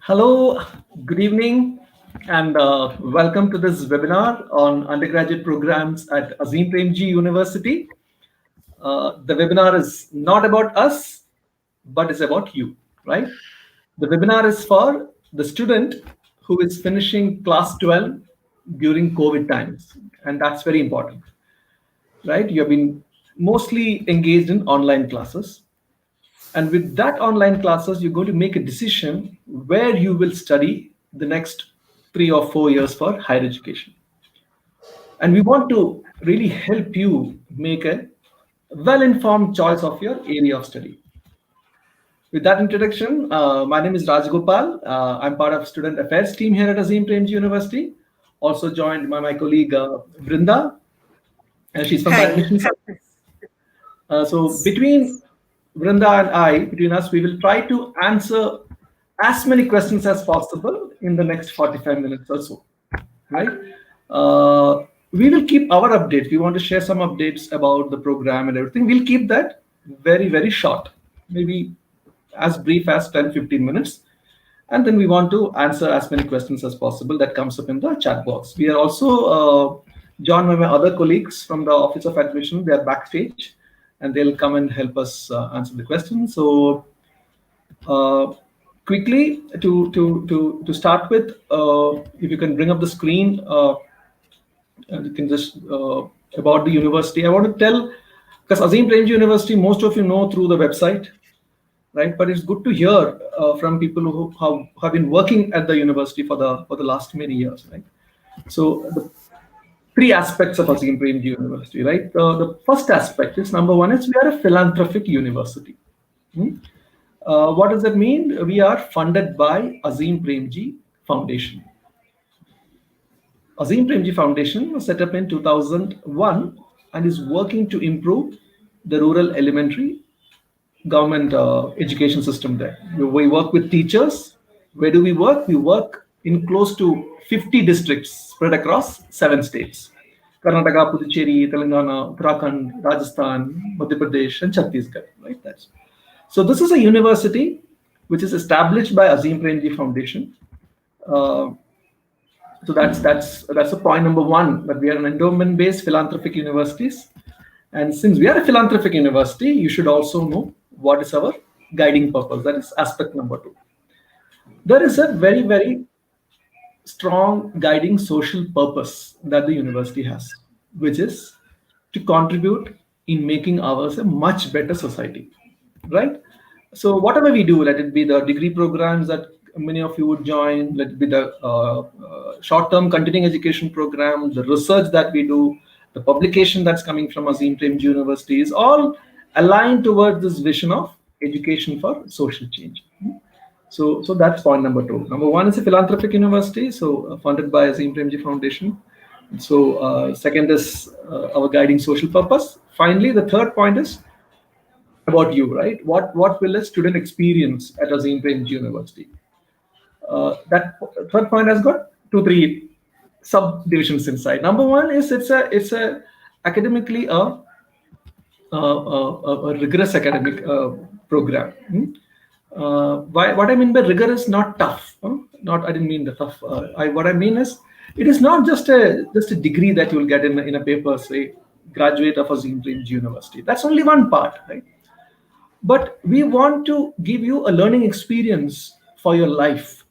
Hello, good evening, and welcome to this webinar on undergraduate programs at Azim Premji University. The webinar is not about us, but it's about you, right? The webinar is for the student who is finishing class 12 during COVID times, and that's very important, right? You have been mostly engaged in online classes. And with that online classes, you're going to make a decision where you will study the next 3 or 4 years for higher education. And we want to really help you make a well-informed choice of your area of study. With that introduction, my name is Rajgopal. I'm part of student affairs team here at Azim Premji University. Also joined by my colleague Vrinda. She's from the Hi. admissions. So between us, we will try to answer as many questions as possible in the next 45 minutes or so, right? We will keep our updates. We want to share some updates about the program and everything. We'll keep that very, very short, maybe as brief as 10, 15 minutes. And then we want to answer as many questions as possible that comes up in the chat box. We are also joined by my other colleagues from the Office of Admission. They are backstage and they'll come and help us answer the questions. So quickly to start with, if you can bring up the screen, and you can just about the university. I want to tell, because Azim Premji University, most of you know through the website, right? But it's good to hear from people who have been working at the university for the last many years, right? So the three aspects of Azim Premji University, right? The first aspect is, number one, is we are a philanthropic university. What does that mean? We are funded by Azim Premji Foundation. Azim Premji Foundation was set up in 2001 and is working to improve the rural elementary government education system there. We work with teachers. Where do we work? We work in close to 50 districts spread across 7 states. Karnataka, Puducherry, Telangana, Uttarakhand, Rajasthan, Madhya Pradesh, and Chhattisgarh. Right? So this is a university which is established by Azim Premji Foundation. So that's a point number one, that we are an endowment-based philanthropic universities. And since we are a philanthropic university, you should also know what is our guiding purpose. That is aspect number 2. There is a very, very strong guiding social purpose that the university has, which is to contribute in making ours a much better society, right? So whatever we do, let it be the degree programs that many of you would join, let it be the short-term continuing education program, the research that we do, the publication that's coming from Azim Premji University, is all aligned towards this vision of education for social change. So that's point number 2. Number 1 is a philanthropic university, so funded by Azim Premji Foundation. So second is our guiding social purpose. Finally, the third point is about you, right? What will a student experience at Azim Premji University? That third point has got 2-3 subdivisions inside. Number 1 is it's a academically a rigorous academic program. What I mean by rigor is not tough. I didn't mean the tough. What I mean is, it is not just a degree that you will get in a paper, say graduate of Azim Premji University. That's only one part, right? But we want to give you a learning experience for your life.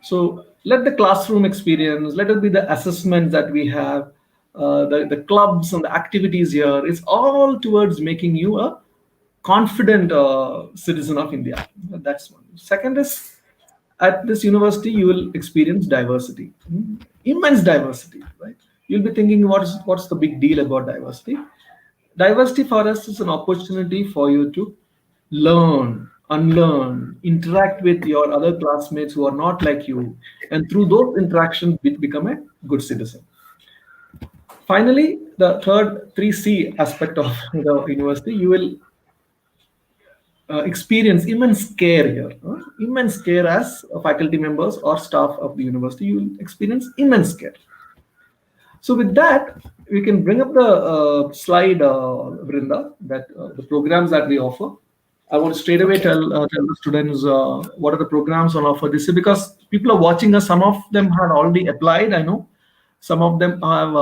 So let the classroom experience, let it be the assessments that we have, the clubs and the activities here. It's all towards making you a confident citizen of India. That's one. Second is, at this university, you will experience diversity, immense diversity, right? You'll be thinking, what's the big deal about diversity? Diversity for us is an opportunity for you to learn, unlearn, interact with your other classmates who are not like you, and through those interactions, become a good citizen. Finally, the third 3C aspect of the university, you will experience immense care here. Immense care as faculty members or staff of the university. You will experience immense care. So with that, we can bring up the slide, Vrinda, that the programs that we offer. I want to straight away tell the students what are the programs on offer this year, because people are watching us. Some of them have already applied. I know some of them have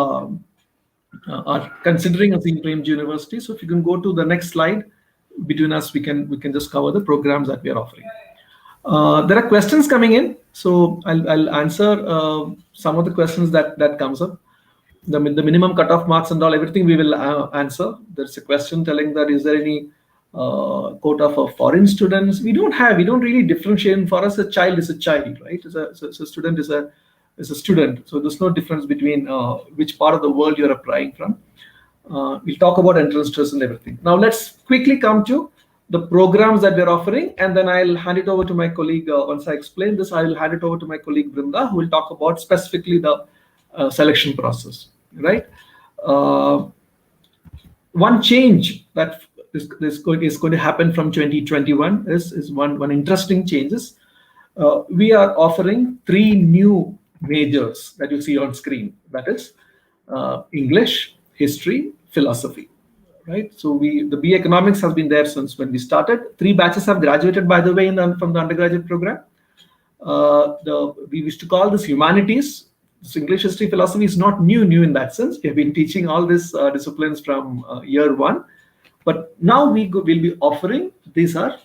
are considering Azim Premji University. So if you can go to the next slide, between us we can just cover the programs that we are offering. There are questions coming in, so I'll answer some of the questions that comes up. The minimum cutoff marks and all, everything we will answer. There's a question telling that is there any quota for foreign students? We don't really differentiate. For us, a child is a child, right? A student is a student. So there's no difference between which part of the world you're applying from. We'll talk about entrance tests and everything. Now let's quickly come to the programs that we're offering, and then I'll hand it over to my colleague. Once I explain this, I will hand it over to my colleague Brinda, who will talk about specifically the selection process, right? One change that is going to happen from 2021 is one interesting changes. We are offering 3 new majors that you see on screen. That is English, history, philosophy. Right, so the B Economics has been there since when we started. 3 batches have graduated, by the way, from the undergraduate program. We used to call this humanities. This English, history, philosophy is not new in that sense. We have been teaching all these disciplines from year 1, but now we'll be offering these are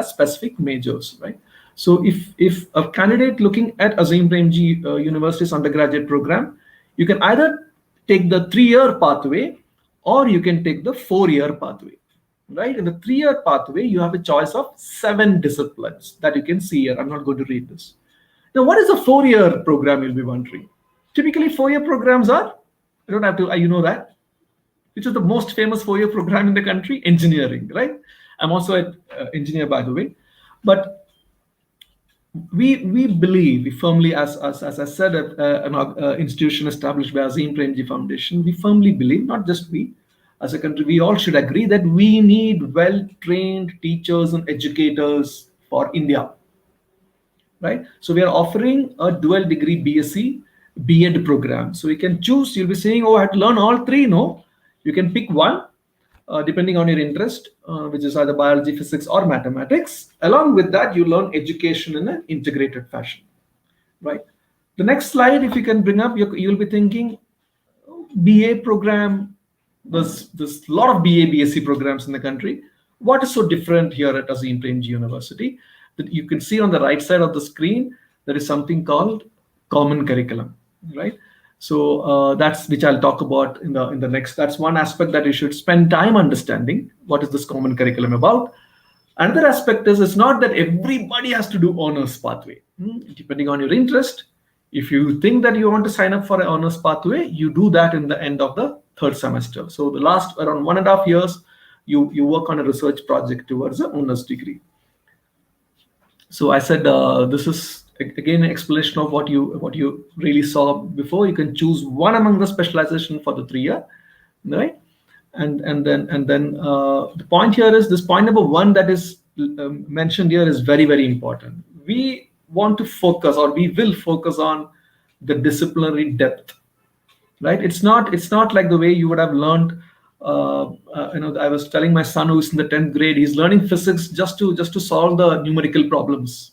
specific majors, right? So if a candidate looking at Azim Premji University's undergraduate program, you can either take the 3-year pathway, or you can take the 4-year pathway, right? In the 3-year pathway, you have a choice of 7 disciplines that you can see here. I'm not going to read this. Now, what is a 4-year program, you'll be wondering? Typically, 4-year programs are, you don't have to, you know that, which is the most famous 4-year program in the country? Engineering, right? I'm also an engineer, by the way. But we believe, we firmly, as I said, an institution established by Azim Premji Foundation, we firmly believe, not just we, as a country, we all should agree that we need well-trained teachers and educators for India, right? So we are offering a dual degree B.Sc.B.Ed program. So you can choose, you'll be saying, oh, I have to learn all 3. No, you can pick one, depending on your interest, which is either biology, physics, or mathematics. Along with that, you learn education in an integrated fashion, right? The next slide, if you can bring up, you'll be thinking, BA program, there's a lot of BA, B.Sc programs in the country. What is so different here at Azim Premji University? That you can see on the right side of the screen, there is something called common curriculum, right? So that's which I'll talk about in the next. That's one aspect that you should spend time understanding. What is this common curriculum about? Another aspect is, it's not that everybody has to do honors pathway. Depending on your interest, if you think that you want to sign up for an honors pathway, you do that in the end of the 3rd semester. So the last around 1.5 years, you work on a research project towards an honors degree. So I said this is again an explanation of what you really saw before. You can choose one among the specialization for the 3-year, right? And then the point here is this point number 1 that is mentioned here is very, very important. We want to focus, or we will focus on the disciplinary depth, right? It's not like the way you would have learned. I was telling my son who's in the 10th grade, he's learning physics just to solve the numerical problems.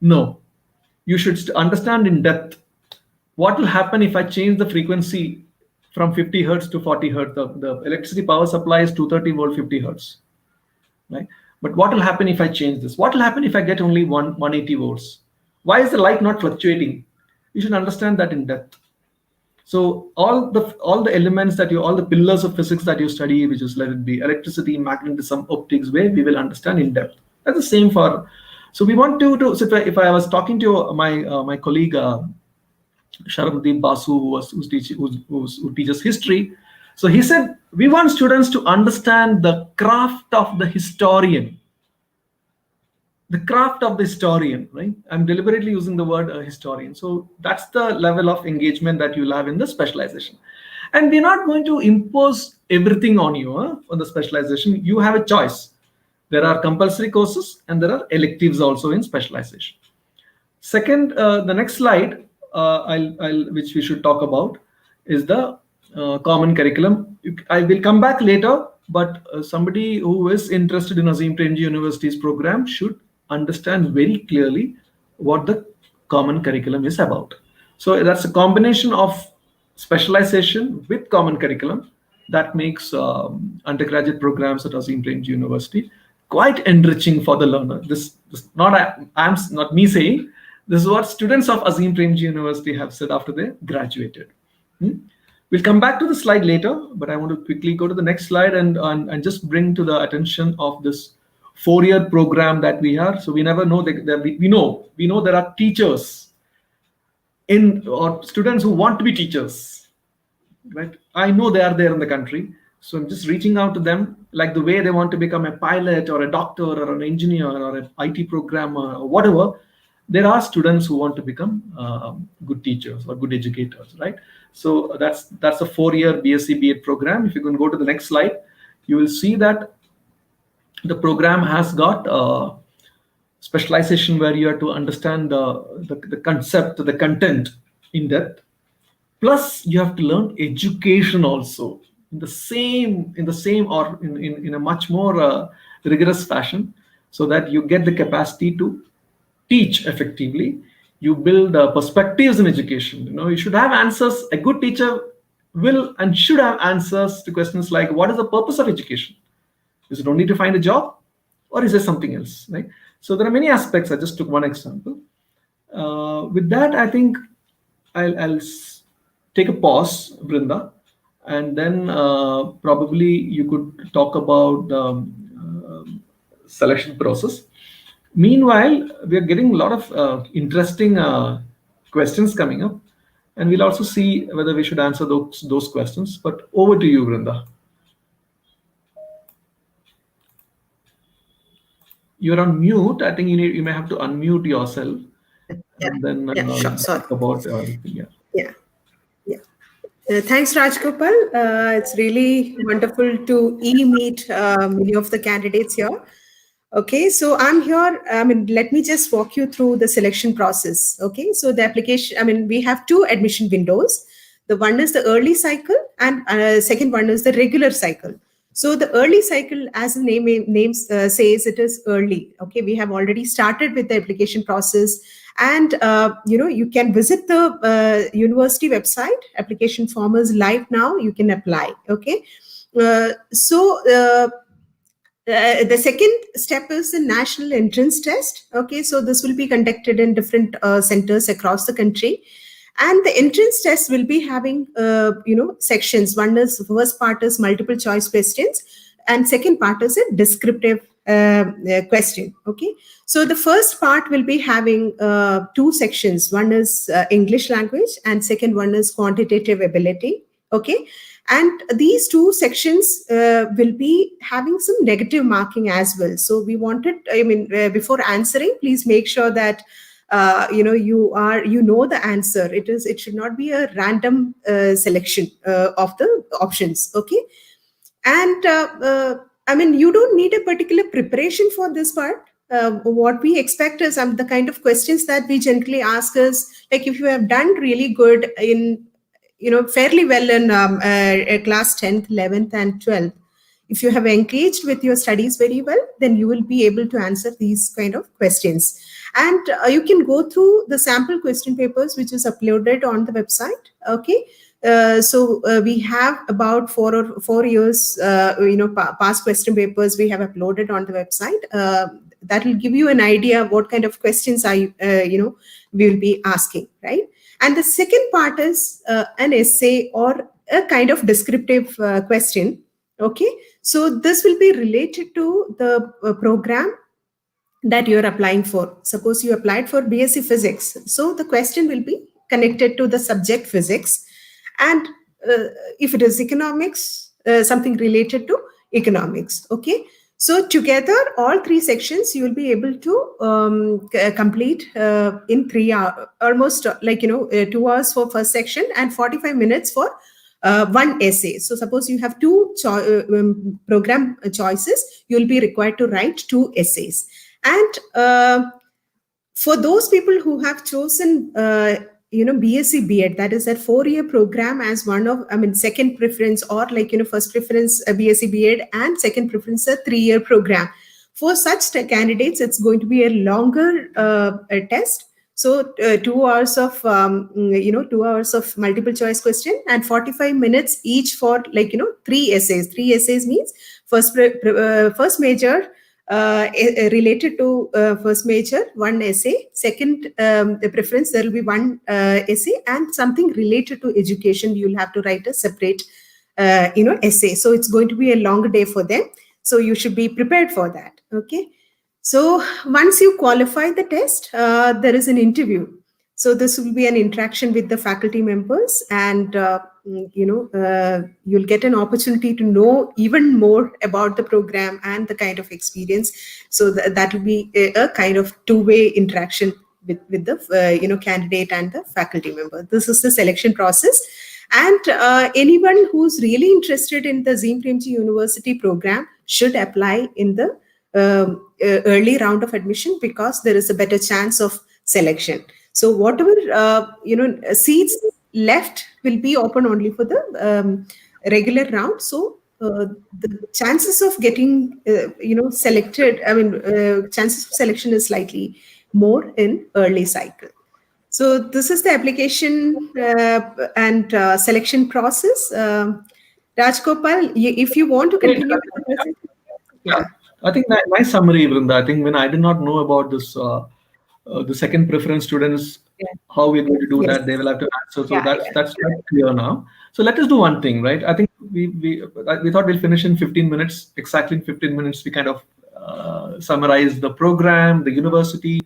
No, you should understand in depth what will happen if I change the frequency from 50 hertz to 40 hertz. The electricity power supply is 230 volt, 50 hertz, right? But what will happen if I change this? What will happen if I get only 180 volts? Why is the light not fluctuating? You should understand that in depth. So all the elements all the pillars of physics that you study, which is, let it be electricity, magnetism, optics, where we will understand in depth. That's the same for. So we want to. So if I was talking to my colleague Sarjapur Basu, who teaches history, so he said we want students to understand the craft of the historian. The craft of the historian, right? I'm deliberately using the word historian. So that's the level of engagement that you'll have in the specialization. And we're not going to impose everything on you for the specialization. You have a choice. There are compulsory courses and there are electives also in specialization. Second, the next slide, which we should talk about, is the common curriculum. I will come back later, but somebody who is interested in Azim Premji University's program should understand very clearly what the common curriculum is about. So that's a combination of specialization with common curriculum that makes undergraduate programs at Azim Premji University quite enriching for the learner. This I'm not me saying. This is what students of Azim Premji University have said after they graduated. We'll come back to the slide later, but I want to quickly go to the next slide and just bring to the attention of this 4-year program that we have. So we never know that we know there are teachers or students who want to be teachers, right? I know they are there in the country. So I'm just reaching out to them, like the way they want to become a pilot or a doctor or an engineer or an IT programmer or whatever. There are students who want to become good teachers or good educators, right? So that's a 4-year B.Sc.B.Ed program. If you can go to the next slide, you will see that the program has got specialization where you have to understand the concept, the content in depth. Plus, you have to learn education also in the same or in a much more rigorous fashion, so that you get the capacity to teach effectively. You build perspectives in education. You should have answers. A good teacher will and should have answers to questions like, what is the purpose of education? Is it only to find a job, or is there something else, right? So there are many aspects. I just took one example. With that, I think I'll take a pause, Brinda, and then probably you could talk about selection process. Meanwhile, we are getting a lot of interesting questions coming up, and we'll also see whether we should answer those questions. But over to you, Brinda. You're on mute. I think you may have to unmute yourself. Yeah, and then sure. Sorry. Talk about yeah. Thanks, Rajgopal. It's really wonderful to meet many of the candidates here. Okay, so I'm here. Let me just walk you through the selection process. Okay, so the application, we have 2 admission windows. The one is the early cycle, and second one is the regular cycle. So the early cycle, as the name says, it is early. Okay, we have already started with the application process, and you can visit the university website. Application form is live now. You can apply. Okay, the second step is the national entrance test. Okay, so this will be conducted in different centers across the country, and the entrance test will be having sections. One is, first part is multiple choice questions, and second part is a descriptive question. Okay, so the first part will be having 2 sections. One is English language, and second one is quantitative ability. Okay, and these 2 sections will be having some negative marking as well. So we wanted, before answering, please make sure that you know the answer. It should not be a random selection of the options. Okay, and you don't need a particular preparation for this part. What we expect is the kind of questions that we generally ask is, like, if you have done really good in fairly well in class 10th, 11th and 12th, if you have engaged with your studies very well, then you will be able to answer these kind of questions. And you can go through the sample question papers, which is uploaded on the website. Okay, so we have about 4 years past question papers we have uploaded on the website. That will give you an idea of what kind of questions we will be asking, right? And the second part is an essay or a kind of descriptive question. Okay, so this will be related to the program that you're applying for. Suppose you applied for B.Sc. Physics. So the question will be connected to the subject physics. And if it is economics, something related to economics. Okay, so together, all 3 sections you will be able to complete in 3 hours, almost 2 hours for first section and 45 minutes for 1 essay. So suppose you have 2 program choices, you will be required to write 2 essays. And for those people who have chosen B.Sc.B.Ed, that is that 4-year program as one of, second preference, or first preference B.Sc.B.Ed and second preference a 3-year program. For such candidates, it's going to be a longer test. So 2 hours of 2 hours of multiple choice question and 45 minutes each for 3 essays. 3 essays means first major related to first major, 1 essay. Second, the preference, there will be 1 essay, and something related to education. You'll have to write a separate essay. So it's going to be a longer day for them. So you should be prepared for that. Okay. So once you qualify the test, there is an interview. So this will be an interaction with the faculty members, and you'll get an opportunity to know even more about the program and the kind of experience. So that will be a kind of two-way interaction with the candidate and the faculty member. This is the selection process. And anyone who's really interested in the Azim Premji University program should apply in the early round of admission, because there is a better chance of selection. So whatever seats left will be open only for the regular round. So the chances of getting selected, chances of selection is slightly more in early cycle. So this is the application and selection process. Rajgopal, if you want to continue with the presentation. Yeah, I think my summary, Vrinda, I think when I did not know about this, the second preference students, how we're going to do that, they will have to answer. So that's quite clear now. So let us do one thing, right? I think we thought we'll finish in 15 minutes. Exactly in 15 minutes, we kind of summarize the program, the university,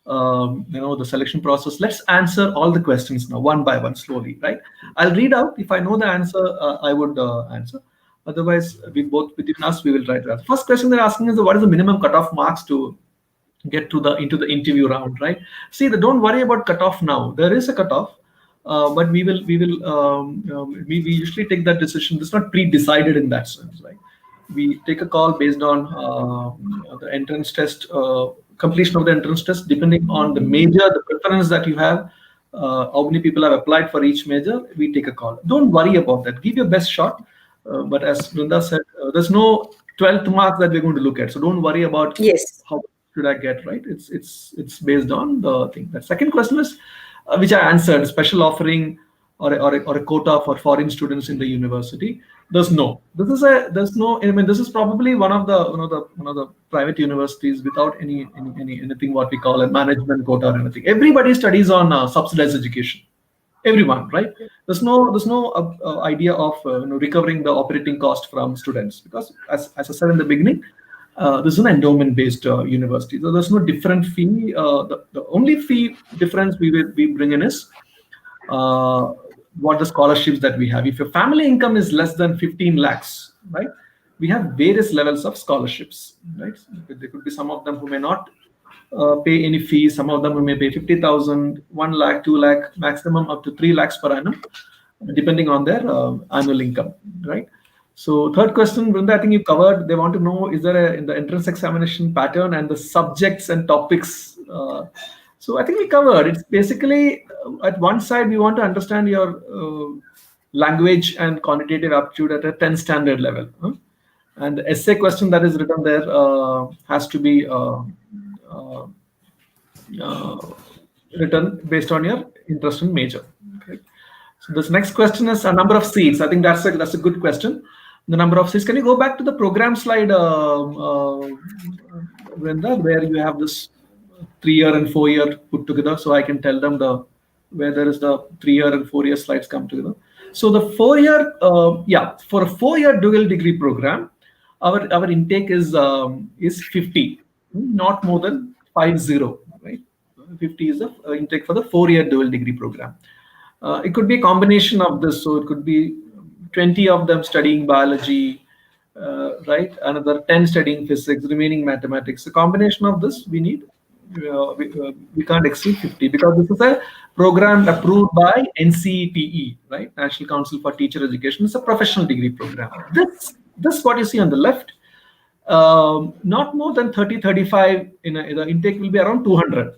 the selection process. Let's answer all the questions now, one by one, slowly, right? I'll read out. If I know the answer, I would answer. Otherwise, we both between us, we will try to answer. First question they're asking is, what is the minimum cutoff marks to get to into the interview round, right? See, don't worry about cutoff now. There is a cutoff, but we usually take that decision. It's not pre-decided in that sense, right? We take a call based on the entrance test, completion of the entrance test, depending on the major, the preference that you have, how many people have applied for each major. We take a call. Don't worry about that. Give your best shot. But as Vrinda said, there's no 12th mark that we're going to look at. So don't worry about how should I get, right? It's based on the thing. The second question is, which I answered, special offering or a quota for foreign students in the university. There's no. This is probably one of the private universities without anything what we call a management quota or anything. Everybody studies on subsidized education. Everyone, right? There's no idea of recovering the operating cost from students, because as I said in the beginning, this is an endowment-based university. So there's no different fee. The only fee difference we bring in is what the scholarships that we have. If your family income is less than 15 lakhs, right? We have various levels of scholarships, right? There could be some of them who may not pay any fees. Some of them who may pay 50,000, 1 lakh, 2 lakh, maximum up to 3 lakhs per annum, depending on their annual income, right? So third question, Vrinda, I think you covered. They want to know, is there in the entrance examination pattern and the subjects and topics? So I think we covered. It's basically at one side, we want to understand your language and quantitative aptitude at a 10 standard level. And the essay question that is written there has to be written based on your interest in major. Okay. So this next question is a number of seats. I think that's a good question. The number of seats. Can you go back to the program slide, Vrinda, where you have this 3-year and 4-year put together, so I can tell them where there is the 3-year and 4-year slides come together. So the 4-year, for a 4-year dual degree program, our intake is 50, not more than 50, right? 50 is the intake for the 4-year dual degree program. It could be a combination of this, so it could be 20 of them studying biology, right? Another 10 studying physics, remaining mathematics. A combination of this we need. We can't exceed 50, because this is a program approved by NCTE, right? National Council for Teacher Education. It's a professional degree program. This what you see on the left, not more than 30, 35. The intake will be around 200.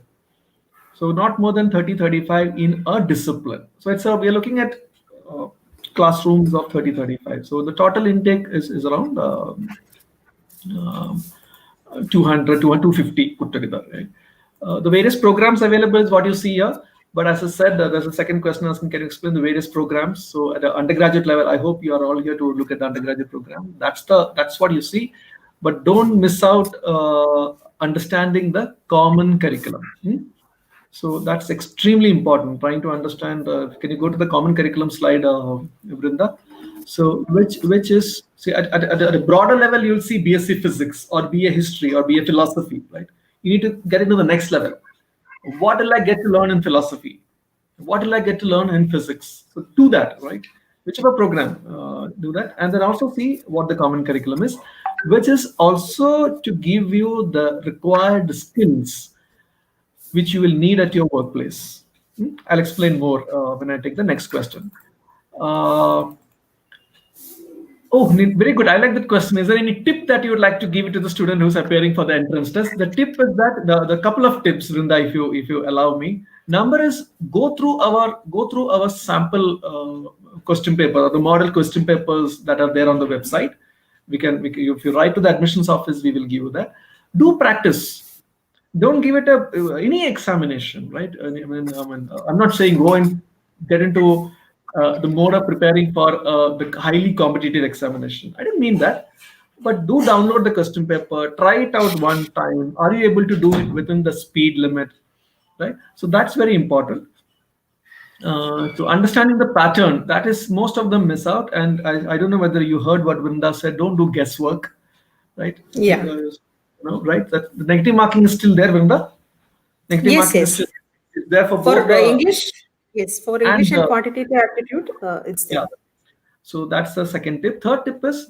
So not more than 30, 35 in a discipline. So we are looking at uh, classrooms of 30, 35. So the total intake is around um, 200 to 250 put together. Right? The various programs available is what you see here. But as I said, there's a second question asking, can you explain the various programs? So at the undergraduate level, I hope you are all here to look at the undergraduate program. That's what you see. But don't miss out understanding the common curriculum. So that's extremely important. Trying to understand. Can you go to the common curriculum slide, Vrinda? So which is, see, at a broader level, you'll see B.Sc. Physics or BA History or BA Philosophy, right? You need to get into the next level. What will I get to learn in philosophy? What will I get to learn in physics? So do that, right? Whichever program, do that, and then also see what the common curriculum is, which is also to give you the required skills which you will need at your workplace. I'll explain more when I take the next question. Uh, very good. I like that question. Is there any tip that you would like to give to the student who's appearing for the entrance test? The tip is that the couple of tips, Rinda, if you allow me. Number is go through our sample question paper or the model question papers that are there on the website. We can if you write to the admissions office, we will give you that. Do practice. Don't give it any examination, right? I'm not saying go and get into the mode of preparing for the highly competitive examination. I didn't mean that, but do download the question paper, try it out one time. Are you able to do it within the speed limit, right? So that's very important. To understanding the pattern, that is most of them miss out. And I don't know whether you heard what Vrinda said. Don't do guesswork, right? Yeah. Right? That the negative marking is still there, Vrinda. Negative Yes, marking is yes. still there for For both English, yes, for English and and quantitative aptitude, it's there. yeah. So that's the second tip. Third tip is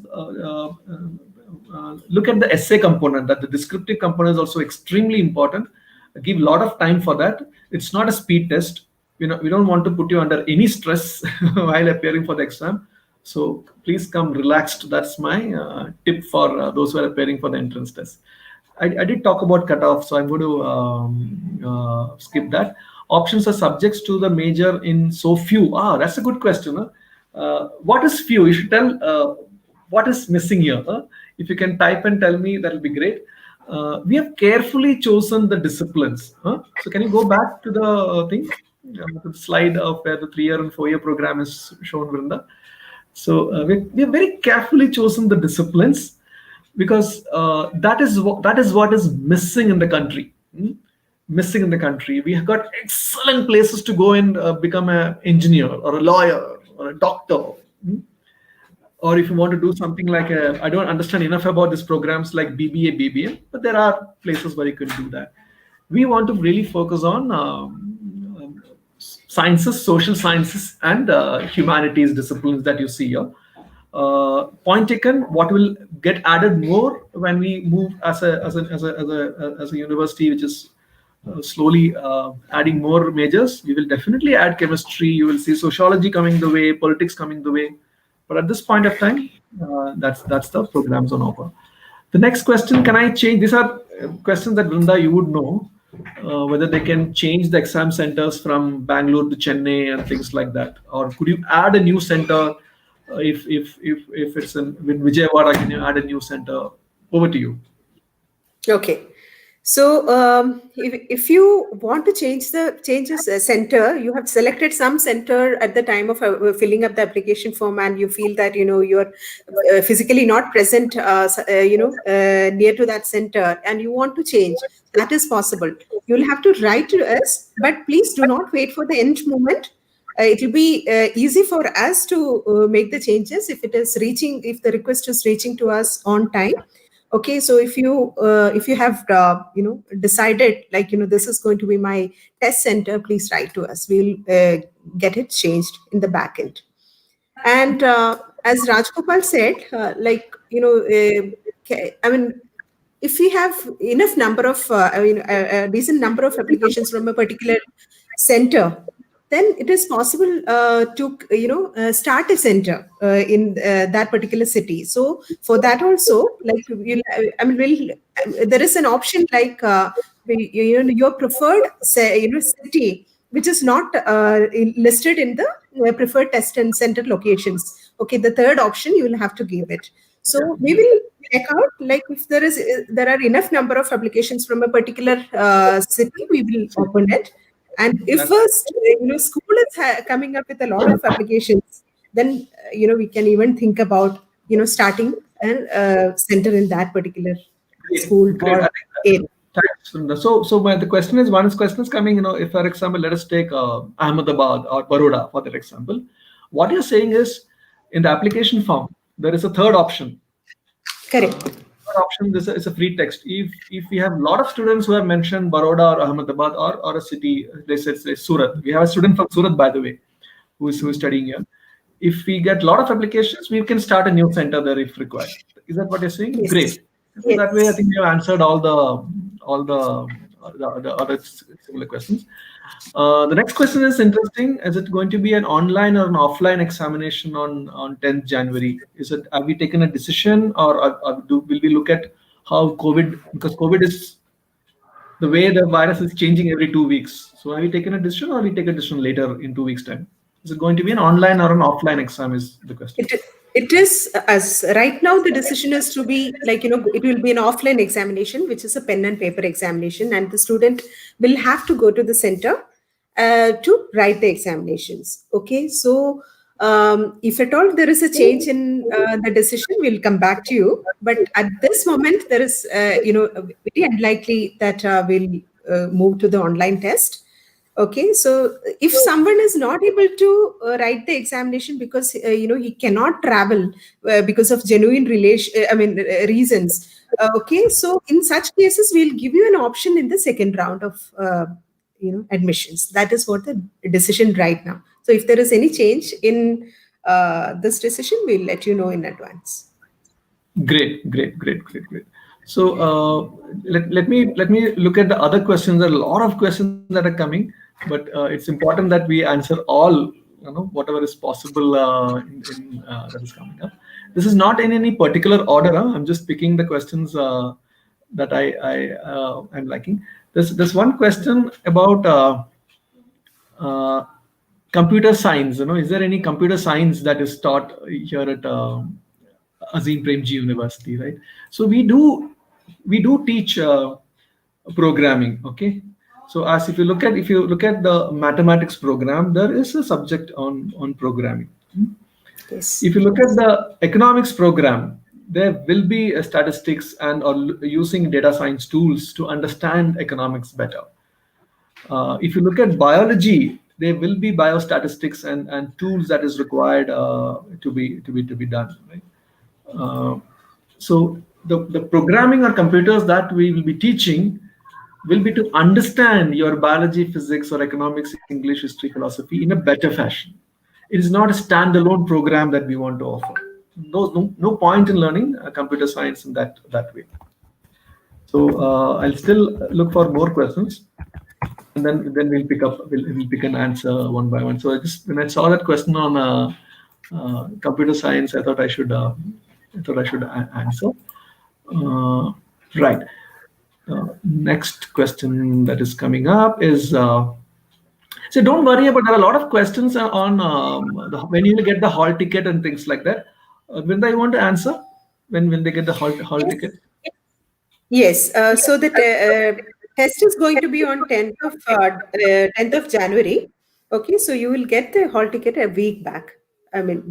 look at the essay component. That the descriptive component is also extremely important. Give a lot of time for that. It's not a speed test. We don't want to put you under any stress while appearing for the exam. So please come relaxed. That's my tip for those who are appearing for the entrance test. I did talk about cutoff, so I'm going to skip that. Options are subjects to the major in so few. That's a good question. What is few? You should tell what is missing here. If you can type and tell me, that'll be great. We have carefully chosen the disciplines. So can you go back to the thing, to the slide of where the 3-year and 4-year program is shown, Vrinda? So we have very carefully chosen the disciplines because that is what is missing in the country. Missing in the country. We have got excellent places to go and become an engineer or a lawyer or a doctor. Or if you want to do something like I don't understand enough about these programs like BBA, BBM, but there are places where you can do that. We want to really focus on sciences, social sciences, and humanities disciplines that you see here. Point taken. What will get added more when we move as a university, which is slowly adding more majors? We will definitely add chemistry. You will see sociology coming the way, politics coming the way. But at this point of time, that's the programs on offer. The next question: can I change? These are questions that Vrinda you would know whether they can change the exam centers from Bangalore to Chennai and things like that, or could you add a new center? If it's in Vijayawada, can you add a new center? Over to you. Okay. So if you want to change the center, you have selected some center at the time of filling up the application form, and you feel that you're physically not present near to that center, and you want to change. That is possible. You'll have to write to us, but please do not wait for the end moment. It will be easy for us to make the changes if the request is reaching to us on time. Okay, so if you have decided this is going to be my test center, please write to us. We'll get it changed in the back end. And as Rajgopal said, if we have enough number of a decent number of applications from a particular center, then it is possible to start a center in that particular city. So for that also, there is an option like your preferred city, which is not listed in the preferred test and center locations. Okay, the third option you will have to give it. So we will check out, like, if there are enough number of applications from a particular city, we will open it. And if first school is coming up with a lot of applications, then we can even think about starting a center in that particular school Great. or area. Thanks, Sundar. The question is, question is coming, if, for example, let us take Ahmedabad or Baroda, for that example. What you're saying is, in the application form, there is a third option. Correct. Third option is a free text. If we have a lot of students who have mentioned Baroda or Ahmedabad or a city, they say Surat. We have a student from Surat, by the way, who is studying here. If we get a lot of applications, we can start a new center there if required. Is that what you're saying? Yes. Great. Yes. That way, I think you answered all the other similar questions. The next question is interesting. Is it going to be an online or an offline examination on 10th January? Have we taken a decision, or will we look at how COVID, because COVID is the way the virus is changing every 2 weeks. So have we taken a decision, or we take a decision later in 2 weeks' time? Is it going to be an online or an offline exam is the question. It is, as right now, the decision is to be like, it will be an offline examination, which is a pen and paper examination, and the student will have to go to the center to write the examinations. Okay, so if at all there is a change in the decision, we'll come back to you. But at this moment, there is, very unlikely that we'll move to the online test. Okay, so if someone is not able to write the examination because he cannot travel because of genuine reasons. Okay, so in such cases, we'll give you an option in the second round of admissions. That is what the decision right now. So if there is any change in this decision, we'll let you know in advance. Great. So let me look at the other questions. There are a lot of questions that are coming, but it's important that we answer all, whatever is possible that is coming up. This is not in any particular order. I'm just picking the questions that I'm liking. There's one question about computer science. Is there any computer science that is taught here at Azim Premji University, right? So we do teach programming. Okay, so as if you look at the mathematics program, there is a subject on programming. Yes. If you look at the economics program, there will be statistics or using data science tools to understand economics better. If you look at biology, there will be biostatistics and tools that is required to be done, right? So the programming or computers that we will be teaching will be to understand your biology, physics, or economics, English, history, philosophy in a better fashion. It is not a standalone program that we want to offer. No point in learning computer science in that way. So I'll still look for more questions, and then we'll pick an answer one by one. So when I saw that question on computer science, I thought I should answer. Right. Next question that is coming up is, so don't worry about, there are a lot of questions on when you get the hall ticket and things like that. Vrinda, you want to answer when they get the hall ticket? Yes. So the test is going to be on 10th of January. Okay, so you will get the hall ticket a week back.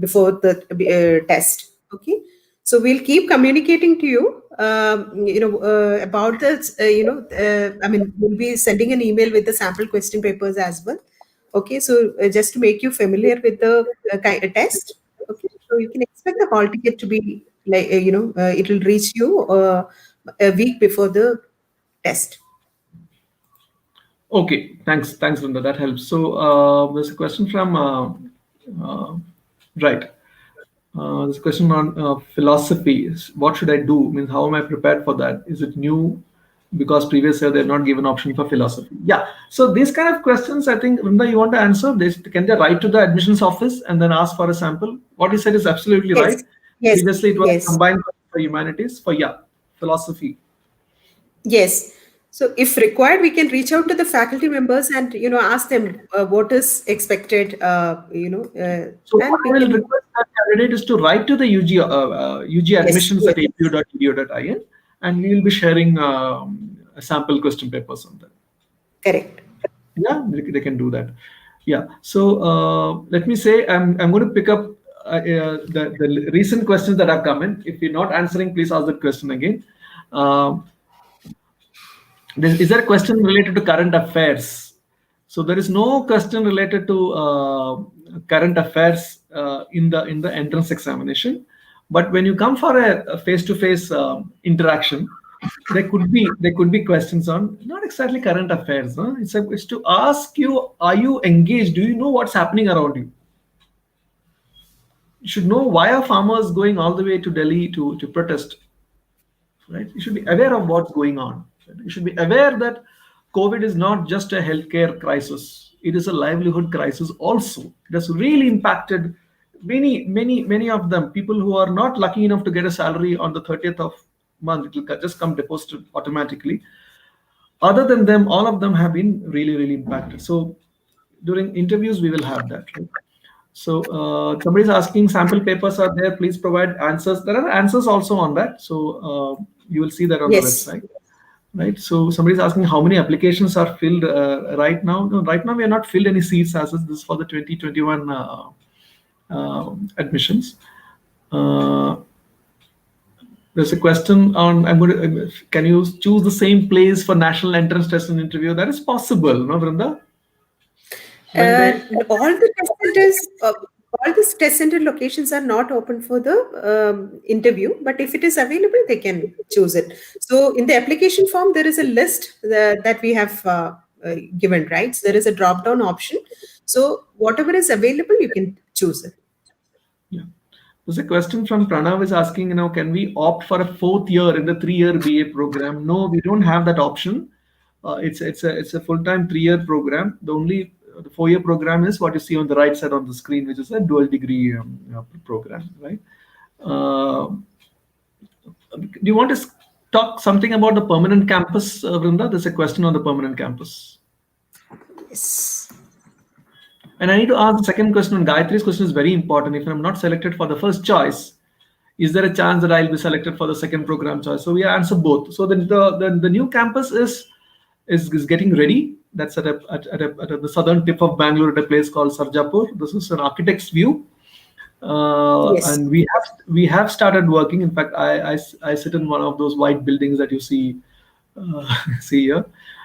Before the test. Okay, so we'll keep communicating to you. About this. We'll be sending an email with the sample question papers as well. Okay, so just to make you familiar with the test. Okay, so you can expect the hall ticket to be like it will reach you a week before the test. Okay, thanks, Vrinda. That helps. So there's a question from right. There's a question on philosophy. What should I do? Means, how am I prepared for that? Is it new? Because previous year they've not given option for philosophy. Yeah. So these kind of questions, I think, Vrinda, you want to answer this? Can they write to the admissions office and then ask for a sample? What you said is absolutely right. Yes. Previously it was combined for humanities. For philosophy. Yes. So if required, we can reach out to the faculty members and ask them what is expected. So And what we I will can. request that candidate is to write to the UG Yes, admissions yes, at apu.edu.in, and we will be sharing sample question papers on that. correct. Yeah, they can do that. Yeah. So let me say I'm going to pick up the recent questions that have come in. If you're not answering, please ask that question again. Um, is there a question related to current affairs? So there is no question related to current affairs in the entrance examination. But when you come for a face-to-face interaction, there could be questions on not exactly current affairs. Huh? It's to ask you: are you engaged? Do you know what's happening around you? You should know why are farmers going all the way to Delhi to protest. Right? You should be aware of what's going on. Right? You should be aware that COVID is not just a healthcare crisis; it is a livelihood crisis also. It has really impacted many of them. People who are not lucky enough to get a salary on the 30th of month, it will just come deposited automatically. Other than them, all of them have been really impacted. So during interviews, we will have that. Right? So somebody's asking sample papers are there. Please provide answers. There are answers also on that. So you will see that on the Yes. website. Right. So somebody's asking how many applications are filled right now. No, right now we are not filled any seats as this is for the 2021 admissions. There's a question on can you choose the same place for national entrance test and interview? That is possible, no, Vrinda? All the test centers, all the test center locations are not open for the interview, but if it is available, they can choose it. So in the application form, there is a list that we have given, right? So there is a drop-down option. So whatever is available, you can choose it. Yeah. There's a question from Pranav is asking, can we opt for a 4th year in the 3-year BA program? No, we don't have that option. It's a full-time 3-year program. The 4-year program is what you see on the right side on the screen, which is a dual degree program, right? Do you want to talk something about the permanent campus, Vrinda? There's a question on the permanent campus. Yes. And I need to ask the second question on Gayatri's question is very important. If I'm not selected for the first choice, is there a chance that I'll be selected for the second program choice? So we answer both. So the new campus is getting ready. That's at the southern tip of Bangalore at a place called Sarjapur. This is an architect's view. Yes. And we have started working. In fact, I sit in one of those white buildings that you see here.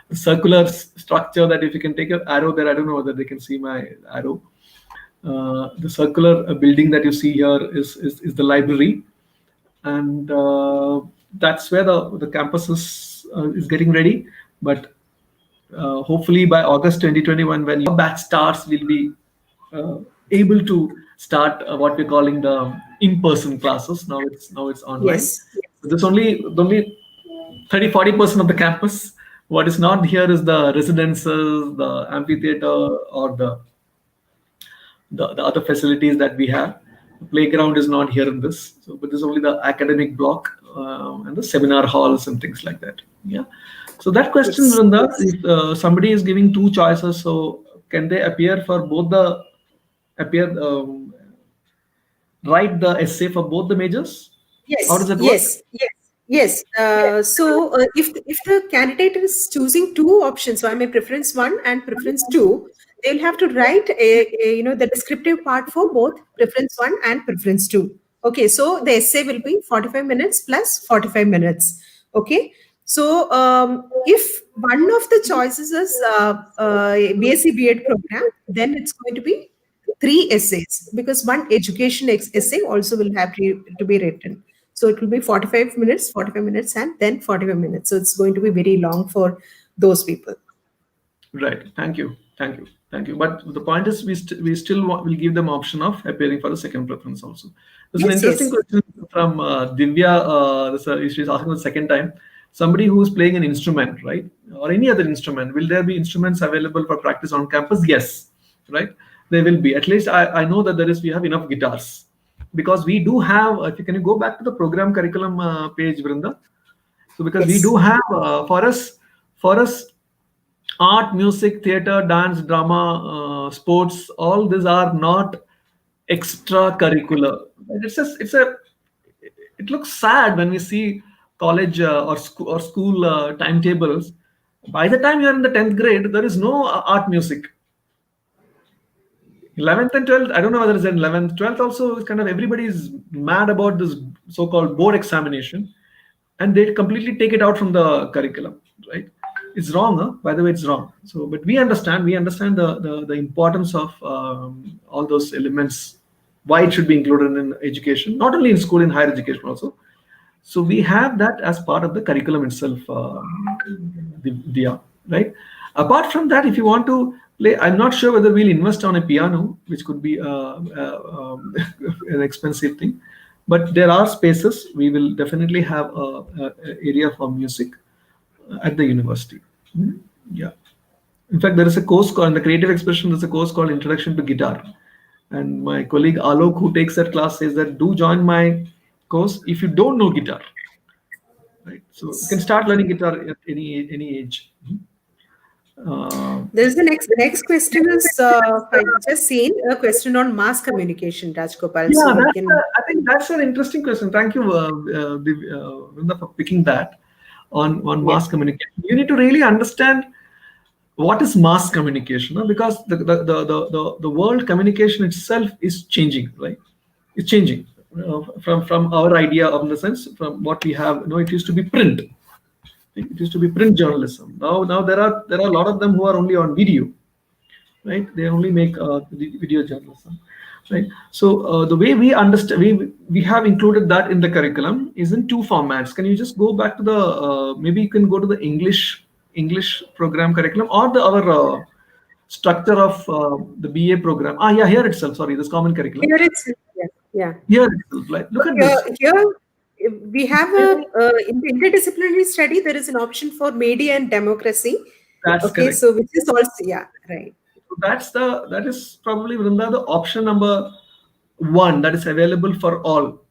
The circular structure that if you can take an arrow there, I don't know whether they can see my arrow. The circular building that you see here is the library, and that's where the campus is getting ready. But hopefully by August 2021, when your batch starts, we'll be able to start what we're calling the in-person classes. Now it's online. Yes. So there's only 30-40% of the campus. What is not here is the residences, the amphitheater, or the other facilities that we have. The playground is not here in this, but there's only the academic block and the seminar halls and things like that. Yeah. So that question, Yes. Vrinda, if somebody is giving 2 choices, so can they appear for both write the essay for both the majors? Yes. How does it work? Yes. Yes. Yes. So if the candidate is choosing 2 options, so I'm a preference 1 and preference 2, they'll have to write the descriptive part for both preference 1 and preference 2. Okay, so the essay will be 45 minutes plus 45 minutes. Okay, so if one of the choices is B.Sc.B.Ed program, then it's going to be 3 essays, because one education essay also will have to be written. So it will be 45 minutes, and then 45 minutes. So it's going to be very long for those people. Right. Thank you. But the point is, we still will give them option of appearing for the second preference also. There's an interesting question from Divya. She's asking the second time. Somebody who's playing an instrument, right, or any other instrument, will there be instruments available for practice on campus? Yes, right. There will be. At least I know that we have enough guitars, because we do have. If you can go back to the program curriculum page, Vrinda. So because we do have for us For us, art, music, theater, dance, drama, sports, all these are not extracurricular. It looks sad when we see college or school timetables. By the time you're in the 10th grade, there is no art music. 11th and 12th, I don't know whether it's in 11th, 12th also, kind of everybody is mad about this so-called board examination, and they completely take it out from the curriculum, right? It's wrong, huh? By the way, it's wrong. So, but we understand the importance of all those elements, why it should be included in education, not only in school, in higher education also. So we have that as part of the curriculum itself, right? Apart from that, if you want to play, I'm not sure whether we'll invest on a piano, which could be an expensive thing. But there are spaces. We will definitely have a area for music at the university. Yeah. In fact, there is a course called, in the creative expression, there's a course called Introduction to Guitar. And my colleague Alok, who takes that class, says that do join my course if you don't know guitar. Right. So you can start learning guitar at any age. There's the next question is I just seen a question on mass communication, Rajgopal. Yeah, So I think that's an interesting question. Thank you, Vrinda, for picking that on mass communication. You need to really understand what is mass communication, no? Because the world communication itself is changing, right? It's changing from our idea of, the sense, from what we have. It used to be print. It used to be print journalism. Now there are a lot of them who are only on video, right? They only make video journalism, right? So the way we understand, we have included that in the curriculum is in two formats. Can you just go back to the maybe you can go to the English program curriculum or our structure of the BA program. Yeah, here itself. Sorry, this common curriculum. Here itself, yeah. Here itself, like look at this. Here we have in the interdisciplinary study, there is an option for media and democracy. That's okay, correct. so which is also, yeah, right. So that is probably, Vrinda, the option number 1 that is available for all,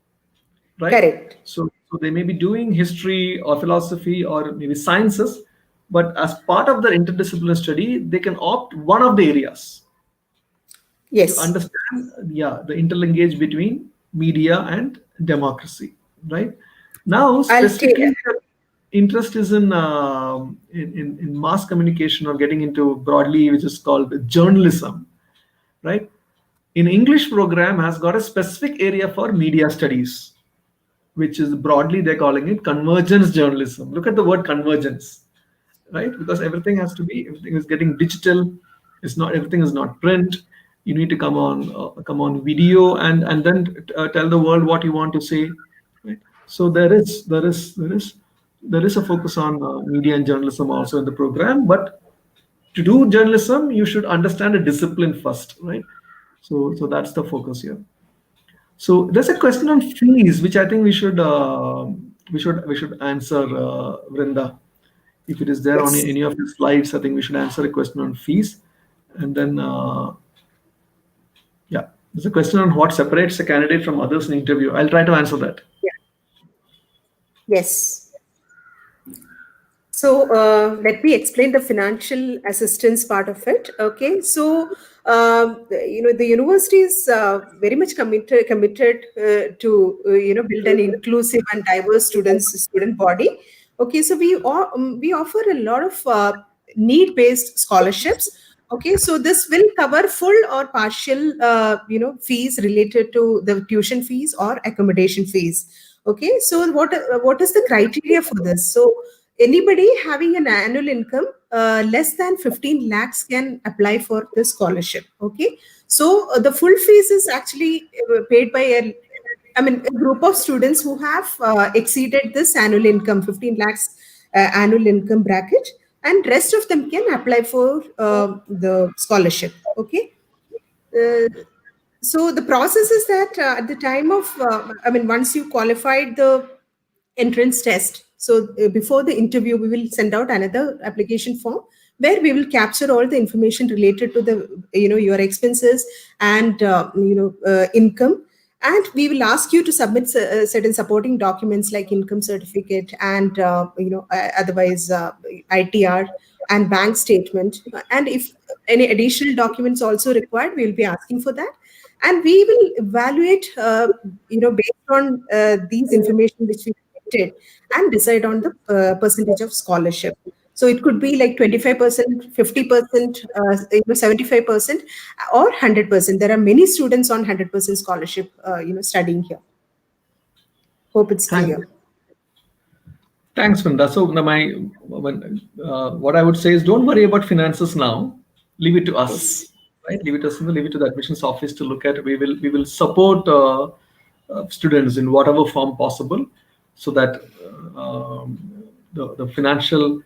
right? Correct. So they may be doing history or philosophy or maybe sciences, but as part of their interdisciplinary study, they can opt one of the areas. Yes. To understand, the interlinkage between media and democracy, right? Now, specifically, interest is in mass communication or getting into broadly, which is called journalism, right? In English program has got a specific area for media studies, which is broadly they're calling it convergence journalism. Look at the word convergence, right? Because everything is getting digital. Everything is not print. You need to come on video and then tell the world what you want to say, right? So there is a focus on media and journalism also in the program. But to do journalism, you should understand a discipline first, right? So that's the focus here. So there's a question on fees, which I think we should answer, Vrinda. If it is there on any of the slides, I think we should answer a question on fees. And then, there's a question on what separates a candidate from others in interview. I'll try to answer that. Yeah. Yes. So let me explain the financial assistance part of it. Okay. So, the university is very much committed to, build an inclusive and diverse student body. Okay. So we offer a lot of need-based scholarships. Okay, so this will cover full or partial, fees related to the tuition fees or accommodation fees. Okay, so what is the criteria for this? So anybody having an annual income less than 15 lakhs can apply for this scholarship. Okay, so the full fees is actually paid by a group of students who have exceeded this annual income, 15 lakhs annual income bracket. And rest of them can apply for the scholarship. Okay. So the process is that at the time of, once you qualified the entrance test, so before the interview, we will send out another application form where we will capture all the information related to the, your expenses and, income. And we will ask you to submit certain supporting documents like income certificate and otherwise ITR and bank statement. And if any additional documents also required, we will be asking for that. And we will evaluate, based on these information which we collected, and decide on the percentage of scholarship. So it could be like 25%, 50%, 75%, or 100%. There are many students on 100% scholarship, studying here. Hope it's clear. Thanks, Vrinda. So what I would say is, don't worry about finances now. Leave it to us. Yes. Right? Leave it to us. Leave it to the admissions office to look at. We will support students in whatever form possible, so that the financial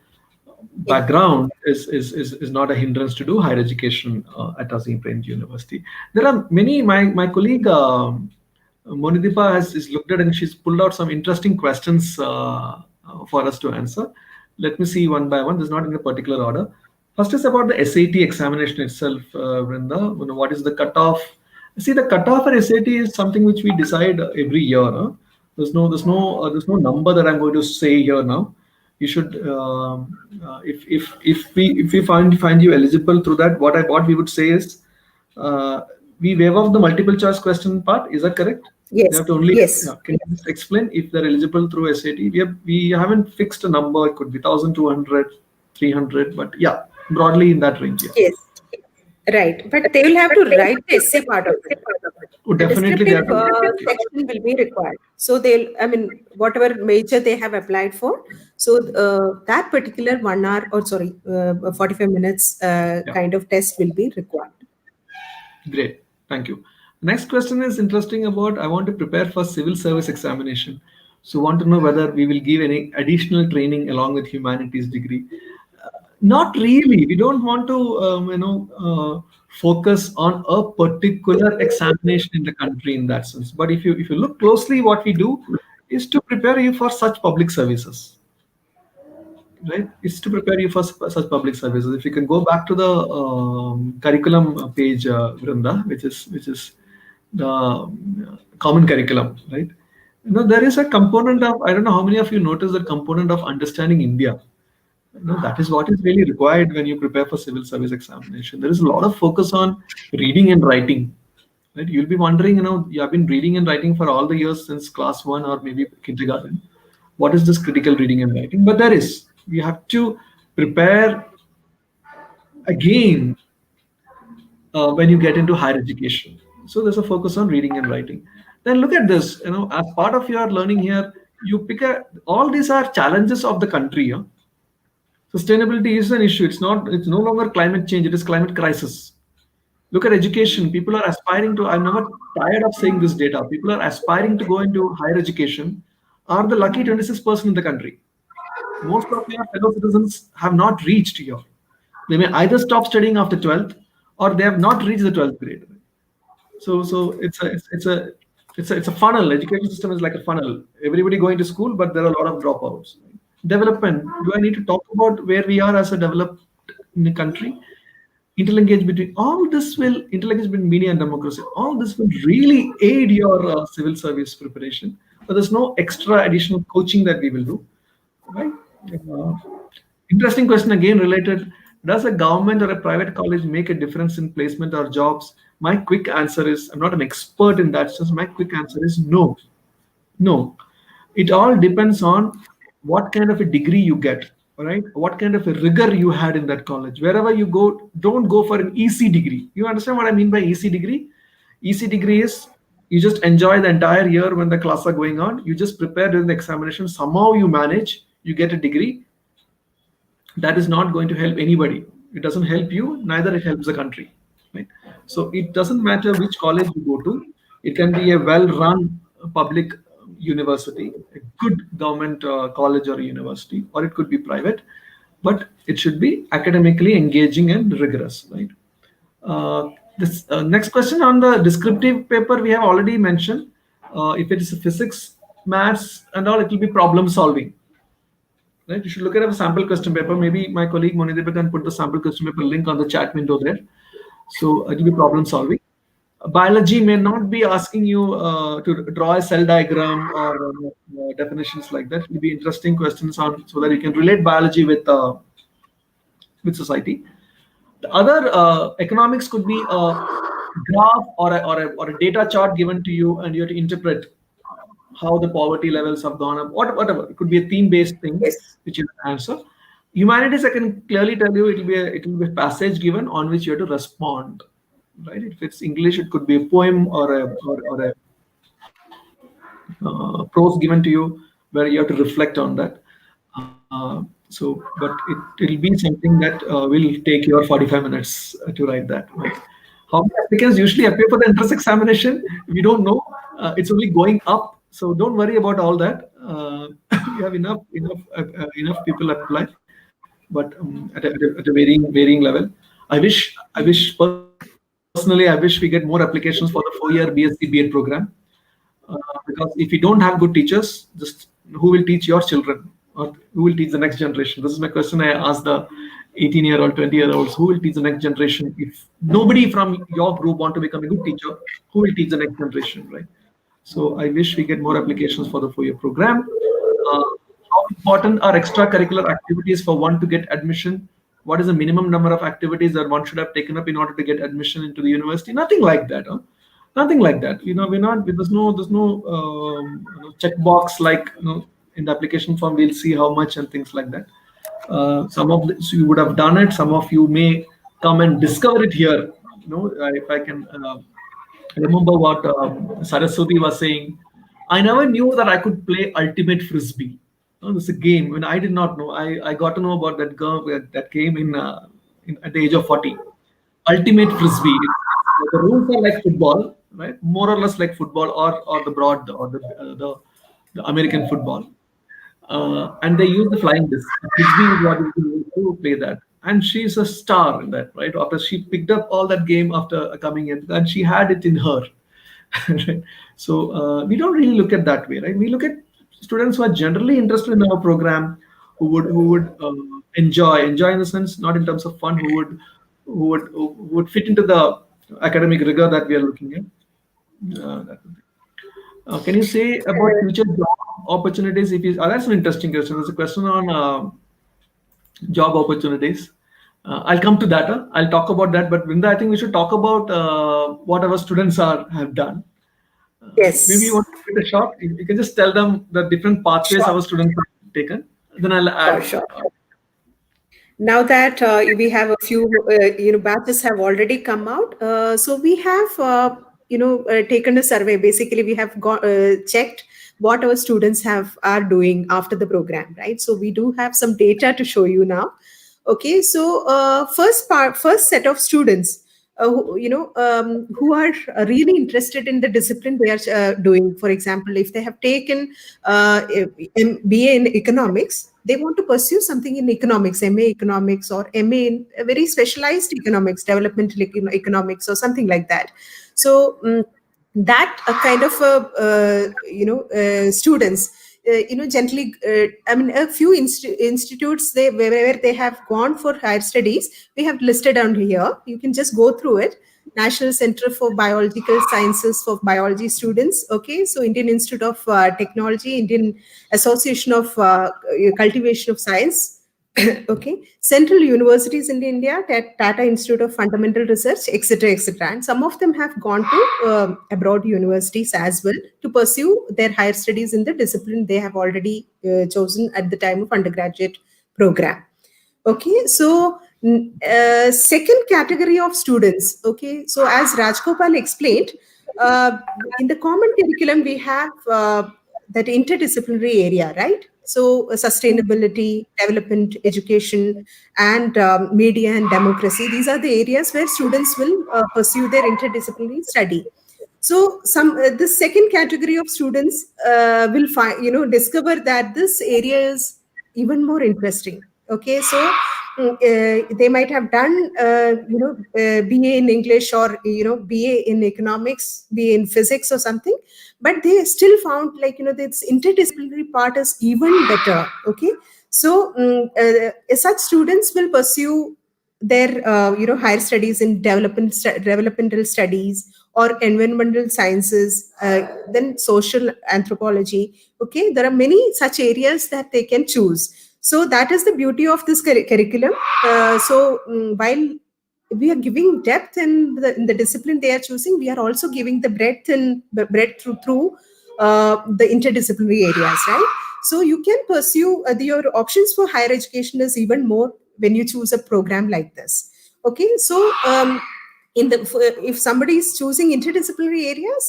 background is not a hindrance to do higher education at Azim Premji University. There are many. My colleague Monidipa has looked at, and she's pulled out some interesting questions for us to answer. Let me see one by one. This is not in a particular order. First is about the SAT examination itself, Vrinda. What is the cutoff? See, the cutoff for SAT is something which we decide every year. Huh? There's no number that I'm going to say here now. You should, if we find you eligible through that, what we would say is, we waive off the multiple choice question part. Is that correct? Yes. You have to only, yes. Can you just explain if they're eligible through SAT? We haven't fixed a number. It could be 1,200, 300, but yeah, broadly in that range. Yeah. Yes. Right, but they will have to write the essay part of it. Oh, definitely, the descriptive section will be required. So whatever major they have applied for, so that particular 1 hour, or 45 minutes kind of test will be required. Great, thank you. Next question is interesting about, I want to prepare for civil service examination. So want to know whether we will give any additional training along with humanities degree. Not really. We don't want to, focus on a particular examination in the country in that sense. But if you look closely, what we do is to prepare you for such public services. Right? It's to prepare you for such public services. If you can go back to the curriculum page, Vrinda, which is the common curriculum, right? There is a component of, I don't know how many of you notice the component of understanding India. That is what is really required when you prepare for civil service examination. There is a lot of focus on reading and writing. Right? You'll be wondering, you have been reading and writing for all the years since class 1 or maybe kindergarten. What is this critical reading and writing? But there is. You have to prepare again when you get into higher education. So there's a focus on reading and writing. Then look at this. As part of your learning here, you pick all these are challenges of the country. Huh? Sustainability is an issue. It's no longer climate change. It is climate crisis. Look at education. People are aspiring to, I'm never tired of saying this data. People are aspiring to go into higher education, are the lucky 26% in the country. Most of your fellow citizens have not reached here. They may either stop studying after 12th, or they have not reached the 12th grade. So it's a funnel. Education system is like a funnel. Everybody going to school, but there are a lot of dropouts. Development. Do I need to talk about where we are as a developed country? Interlinkage between all this interlinkage between media and democracy. All this will really aid your civil service preparation. But there's no extra additional coaching that we will do. Right? Interesting question again related. Does a government or a private college make a difference in placement or jobs? My quick answer is, I'm not an expert in that sense. My quick answer is no. No. It all depends on what kind of a degree you get, right? What kind of a rigor you had in that college. Wherever you go, don't go for an EC degree. You understand what I mean by EC degree? EC degree is you just enjoy the entire year when the classes are going on. You just prepare during the examination. Somehow you manage, you get a degree. That is not going to help anybody. It doesn't help you, neither it helps the country. Right? So it doesn't matter which college you go to. It can be a well-run public university, a good government college or university, or it could be private, but it should be academically engaging and rigorous. Right? This next question on the descriptive paper we have already mentioned. If it is physics, maths, and all, it will be problem solving. Right? You should look at a sample question paper. Maybe my colleague Monideep can put the sample question paper link on the chat window there. So it will be problem solving. Biology may not be asking you to draw a cell diagram or definitions like that. It will be interesting questions on so that you can relate biology with society. The other economics could be a graph or a data chart given to you, and you have to interpret how the poverty levels have gone up. Whatever, it could be a theme-based thing Yes. which you can answer. Humanities, I can clearly tell you, it will be a passage given on which you have to respond. Right? If it's English, it could be a poem or a prose given to you where you have to reflect on that. But it'll be something that will take your 45 minutes to write that. Right? How many applicants usually appear for the entrance examination? We don't know. It's only going up, so don't worry about all that. You have enough people apply, but at a varying level. I wish personally, I wish we get more applications for the 4-year B.Sc.B.Ed program. Because if you don't have good teachers, just who will teach your children or who will teach the next generation? This is my question I asked the 18-year-old, 20-year-olds. Who will teach the next generation? If nobody from your group want to become a good teacher, who will teach the next generation, right? So I wish we get more applications for the 4-year program. Uh, how important are extracurricular activities for one to get admission? What is the minimum number of activities that one should have taken up in order to get admission into the university? Nothing like that. Huh? Nothing like that. We're not. There's no checkbox like in the application form. We'll see how much and things like that. Some of this you would have done it. Some of you may come and discover it here. If I can remember what Saraswati was saying. I never knew that I could play ultimate frisbee. This is a game. When I did not know, I got to know about that game at the age of 40. Ultimate frisbee. The rules are like football, right? More or less like football, or the broad or the American football. And they use the flying disc. Frisbee is what you use to play that. And she's a star in that, right? After she picked up all that game after coming in, and she had it in her. Right? So we don't really look at that way, right? We look at students who are generally interested in our program, who would enjoy in the sense, not in terms of fun, who would fit into the academic rigor that we are looking at. That would be. Can you say about future job opportunities? That's an interesting question. There's a question on job opportunities. I'll come to that. I'll talk about that. But Vrinda, I think we should talk about what our students have done. Maybe you Yes. want to give it a shot. You can just tell them the different pathways Sure. our students have taken. Then I'll Sure. add. Sure. Now that we have a few, batches have already come out. So we have, taken a survey. Basically, we have checked what our students are doing after the program, right? So we do have some data to show you now. Okay, so first set of students, who are really interested in the discipline they are doing. For example, if they have taken BA in economics, they want to pursue something in economics, MA economics, or MA in a very specialized economics, developmental economics, or something like that. So that kind of students, gently, I mean, a few institutes where they have gone for higher studies, we have listed down here. You can just go through it. National Center for Biological Sciences for Biology students. Okay, so Indian Institute of Technology, Indian Association of Cultivation of Science. Okay, central universities in India, Tata Institute of Fundamental Research, etc., etc. And some of them have gone to abroad universities as well to pursue their higher studies in the discipline they have already chosen at the time of undergraduate program. Okay, so second category of students. Okay, so as Rajgopal explained, uh, in the common curriculum we have that interdisciplinary area, right? So sustainability, development, education, and media and democracy. These are the areas where students will pursue their interdisciplinary study. So some the second category of students will find, discover that this area is even more interesting. Okay, so they might have done BA in English, or BA in economics, BA in physics or something, but they still found, like, this interdisciplinary part is even better. Okay, so such students will pursue their higher studies in developmental studies or environmental sciences, then social anthropology. Okay, there are many such areas that they can choose. So that is the beauty of this curriculum. While we are giving depth in the discipline they are choosing, we are also giving the breadth through the interdisciplinary areas, right? So you can pursue your options for higher education is even more when you choose a program like this. Okay, so if somebody is choosing interdisciplinary areas,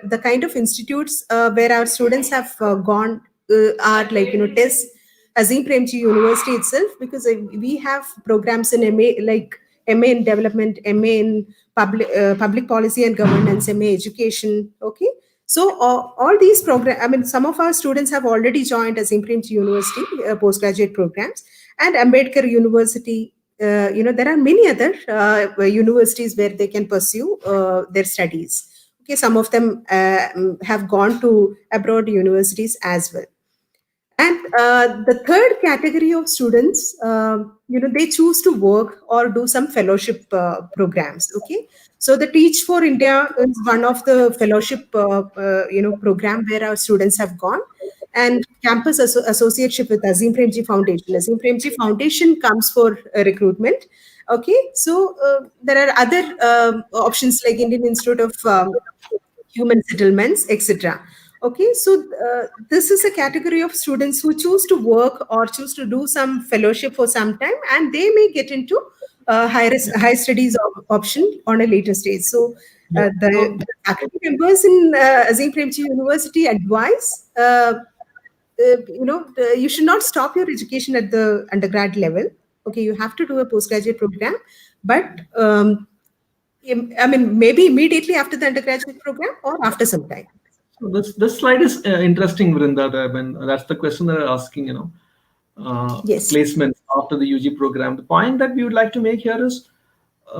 the kind of institutes where our students have gone are like TES, Azim Premji University itself, because we have programs in MA, like MA in development, MA in public policy and governance, MA education. Okay, so all these programs, I mean, some of our students have already joined Azim Premji University postgraduate programs, and Ambedkar University. There are many other universities where they can pursue their studies. Okay, some of them have gone to abroad universities as well. And the third category of students, they choose to work or do some fellowship programs. Okay, so the Teach for India is one of the fellowship, program where our students have gone, and campus associateship with Azim Premji Foundation. Azim Premji Foundation comes for recruitment. Okay, so there are other options like Indian Institute of Human Settlements, etc. Okay, so this is a category of students who choose to work or choose to do some fellowship for some time, and they may get into high studies option on a later stage. So the faculty members in Azim Premji University advise, you should not stop your education at the undergrad level. Okay, you have to do a postgraduate program, but I mean, maybe immediately after the undergraduate program or after some time. So this slide is interesting, Vrinda. That's the question that I'm asking. Yes. Placements after the UG program. The point that we would like to make here is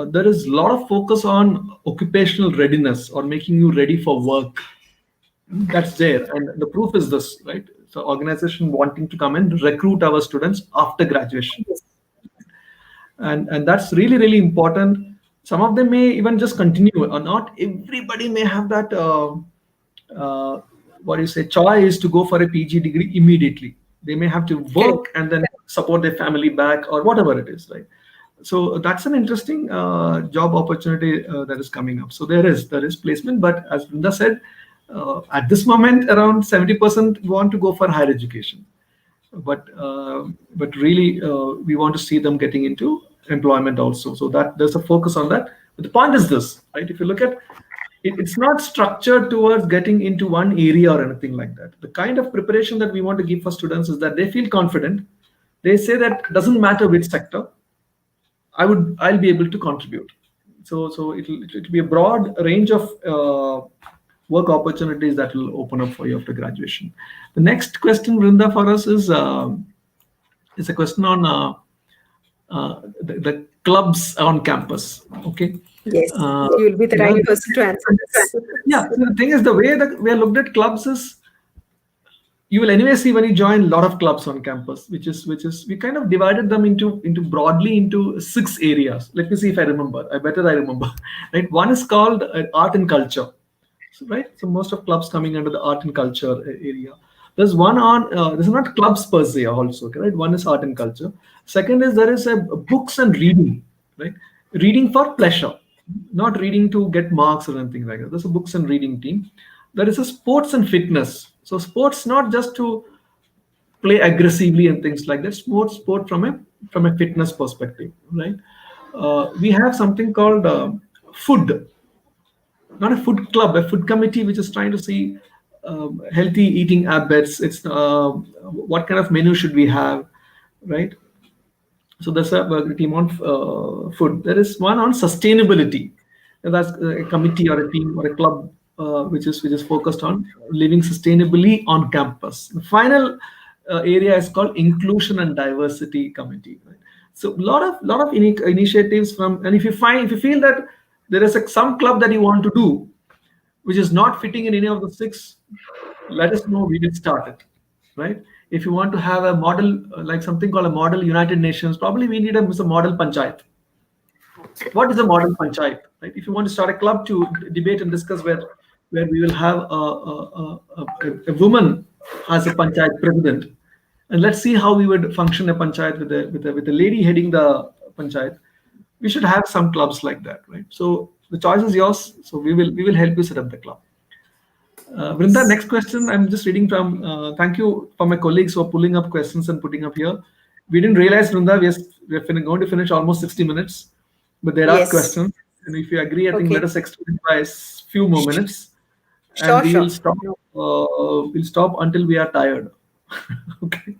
there is a lot of focus on occupational readiness or making you ready for work. That's there, and the proof is this, right? So organization wanting to come and recruit our students after graduation, and that's really, really important. Some of them may even just continue, or not everybody may have that what do you say, choice to go for a PG degree immediately. They may have to work and then support their family back or whatever it is, right? So that's an interesting job opportunity that is coming up. So there is placement, but as Vrinda said, at this moment around 70% want to go for higher education, but really we want to see them getting into employment also. So that there's a focus on that. But the point is this, right? If you look at it, it's not structured towards getting into one area or anything like that. The kind of preparation that we want to give for students is that they feel confident. They say that doesn't matter which sector, I'll be able to contribute. So it'll be a broad range of work opportunities that will open up for you after graduation. The next question, Vrinda, for us is a question on the clubs on campus. Okay. Yes, you will be the right person to answer this. Yeah, so the thing is, the way that we are looked at clubs is, you will anyway see when you join a lot of clubs on campus, which is we kind of divided them into broadly into 6 areas. Let me see if I remember. I remember. Right, one is called art and culture. So, right, so most of clubs coming under the art and culture area. There's one on there's not clubs per se also. Okay, right, one is art and culture. Second is there is a books and reading, right? Reading for pleasure, not reading to get marks or anything like that. There's a books and reading team. There is a sports and fitness. So sports not just to play aggressively and things like that. Sport from a fitness perspective, right? We have something called food, not a food club, a food committee, which is trying to see healthy eating habits. It's what kind of menu should we have, right? So there's a team on food. There is one on sustainability. And that's a committee or a team or a club which is focused on living sustainably on campus. The final area is called inclusion and diversity committee. Right? So a lot of initiatives from, and if you feel that there is some club that you want to do which is not fitting in any of the 6, let us know. We will start it, right? If you want to have a model, like something called a model United Nations, probably we need a model panchayat, What is a model panchayat? Right? If you want to start a club to debate and discuss where we will have a woman as a panchayat president, and let's see how we would function a panchayat with a lady heading the panchayat. We should have some clubs like that, right? So the choice is yours. So we will help you set up the club. Vrinda, next question. I'm just reading from. Thank you for my colleagues who are pulling up questions and putting up here. We didn't realize, Vrinda, we're going to finish almost 60 minutes, but there are Yes. questions. And if you agree, I think let Okay. us extend it by a few more minutes, and Sure, we will sure. stop. No. We'll stop until we are tired. Okay.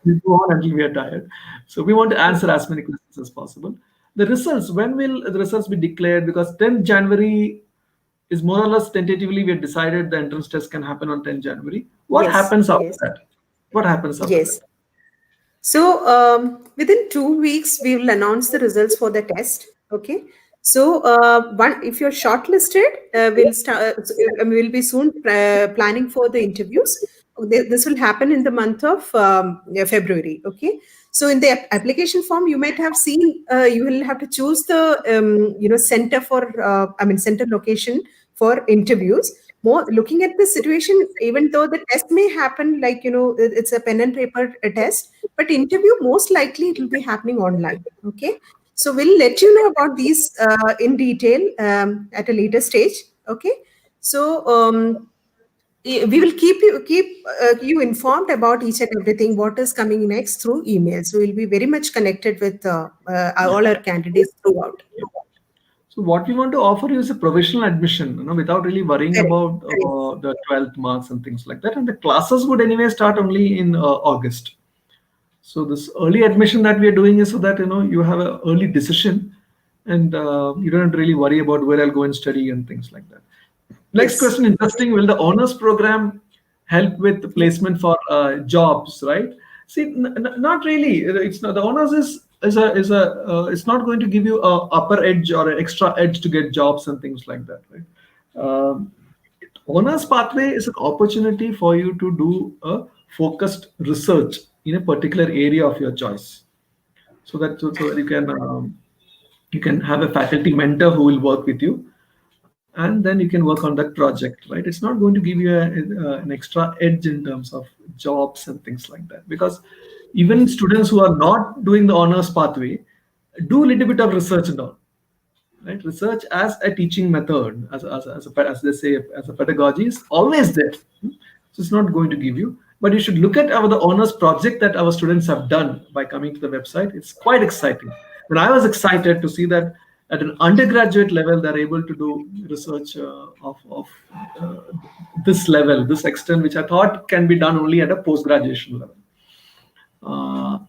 We'll go on until we are tired. So we want to answer as many questions as possible. The results. When will the results be declared? Because 10th January is more or less tentatively we have decided the entrance test can happen on 10 January. What Yes. happens after Yes. that? What happens after Yes. that? So within 2 weeks, we will announce the results for the test. Okay. So if you're shortlisted, we'll be soon planning for the interviews. This will happen in the month of February. Okay. So in the application form, you might have seen you will have to choose the center for center location for interviews. More looking at the situation, even though the test may happen like it's a pen and paper test, but interview most likely it will be happening online. Okay, so we'll let you know about these in detail at a later stage. Okay, so we will keep you informed about each and everything what is coming next through email. So we'll be very much connected with Yeah. all our candidates throughout. So what we want to offer you is a provisional admission, without really worrying Correct. about the 12th marks and things like that. And the classes would anyway start only in August. So this early admission that we are doing is so that you have an early decision, and you don't really worry about where I'll go and study and things like that. Next Yes. question, interesting. Will the honors program help with the Yes. placement for jobs? Right? See, not really. It's not the honors is it's not going to give you a upper edge or an extra edge to get jobs and things like that. Right? Um, Honors pathway is an opportunity for you to do a focused research in a particular area of your choice, so that you can have a faculty mentor who will work with you, and then you can work on that project, right? It's not going to give you an extra edge in terms of jobs and things like that, because even students who are not doing the honors pathway do a little bit of research and all, right? Research as a teaching method, as they say, as a pedagogy is always there. So it's not going to give you, but you should look at the honors project that our students have done by coming to the website. It's quite exciting. And I was excited to see that at an undergraduate level, they're able to do research of uh, this level, this extent, which I thought can be done only at a post-graduation level. Uh,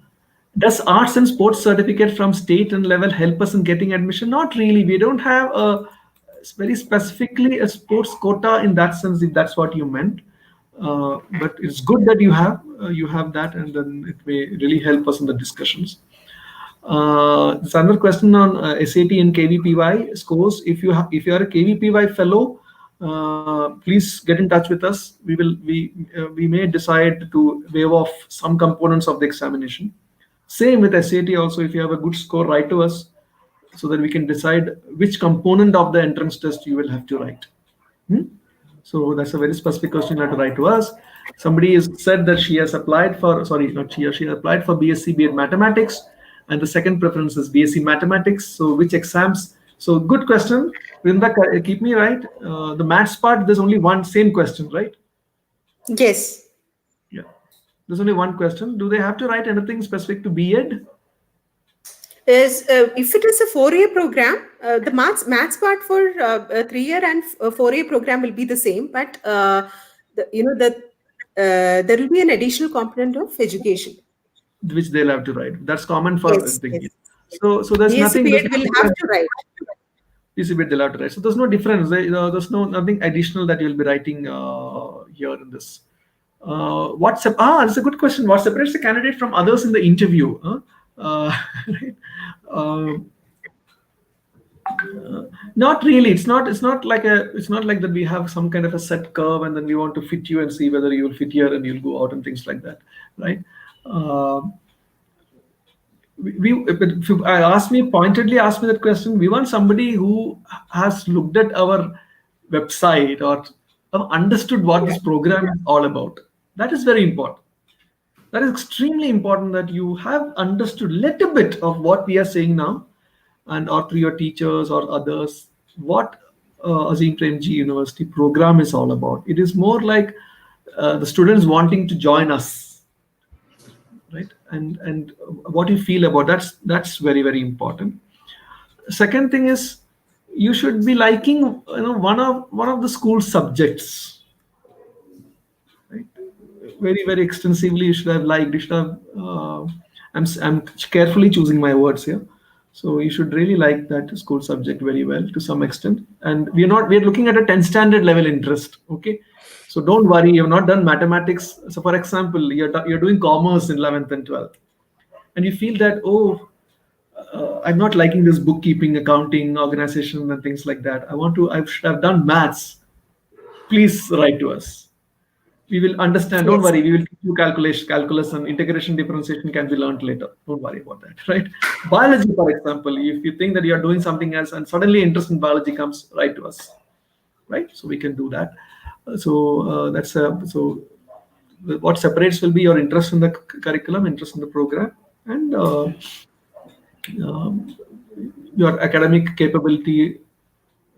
does arts and sports certificate from state and level help us in getting admission? Not really. We don't have a very specifically a sports quota in that sense, if that's what you meant. But it's good that you have that, and then it may really help us in the discussions. There's another question on SAT and KVPY scores. If you are a KVPY fellow, please get in touch with us. We may decide to waive off some components of the examination. Same with SAT also. If you have a good score, write to us so that we can decide which component of the entrance test you will have to write. So that's a very specific question you have to write to us. Somebody has said that she has applied for, sorry, not she applied for B.Sc.B.Ed mathematics, and the second preference is B.Sc mathematics. So which exams? So good question. Vrinda, keep me right. The maths part, there's only one same question, right? Yes. Yeah. There's only one question. Do they have to write anything specific to B.Ed? Is if it is a 4-year program, the maths part for a 3-year and 4-year program will be the same, but there will be an additional component of education. Which they'll have to write. That's common for Yes, everything. yes. So there's nothing. There's B.Sc.B.Ed no will have difference. to write. B.Sc.B.Ed they'll have to write. So there's no difference. There's nothing additional that you'll be writing here in this. It's a good question. What separates the candidate from others in the interview? Right? Uh, Not really. It's not like that we have some kind of a set curve and then we want to fit you and see whether you'll fit here and you'll go out and things like that, right? if you pointedly asked me that question, we want somebody who has looked at our website or have understood what this program is all about. That is very important. That is extremely important, that you have understood little bit of what we are saying now, and or through your teachers or others, what Azim Premji University program is all about. It is more like the students wanting to join us, right? And what you feel about that's very, very important. Second thing is, you should be liking, one of the school subjects, right? Very, very extensively you should have liked. You should have I'm carefully choosing my words here. So you should really like that school subject very well to some extent. And we're looking at a 10 standard level interest. Okay. So don't worry, you've not done mathematics. So for example, you're doing commerce in 11th and 12th, and you feel that, oh, I'm not liking this bookkeeping, accounting, organization, and things like that. I should have done maths. Please write to us. We will understand. Don't Yes. worry. We will teach you calculus and integration differentiation can be learned later. Don't worry about that, right? Biology, for example, if you think that you are doing something else and suddenly interest in biology comes, write to us, right? So we can do that. So what separates will be your interest in the curriculum, interest in the program, and your academic capability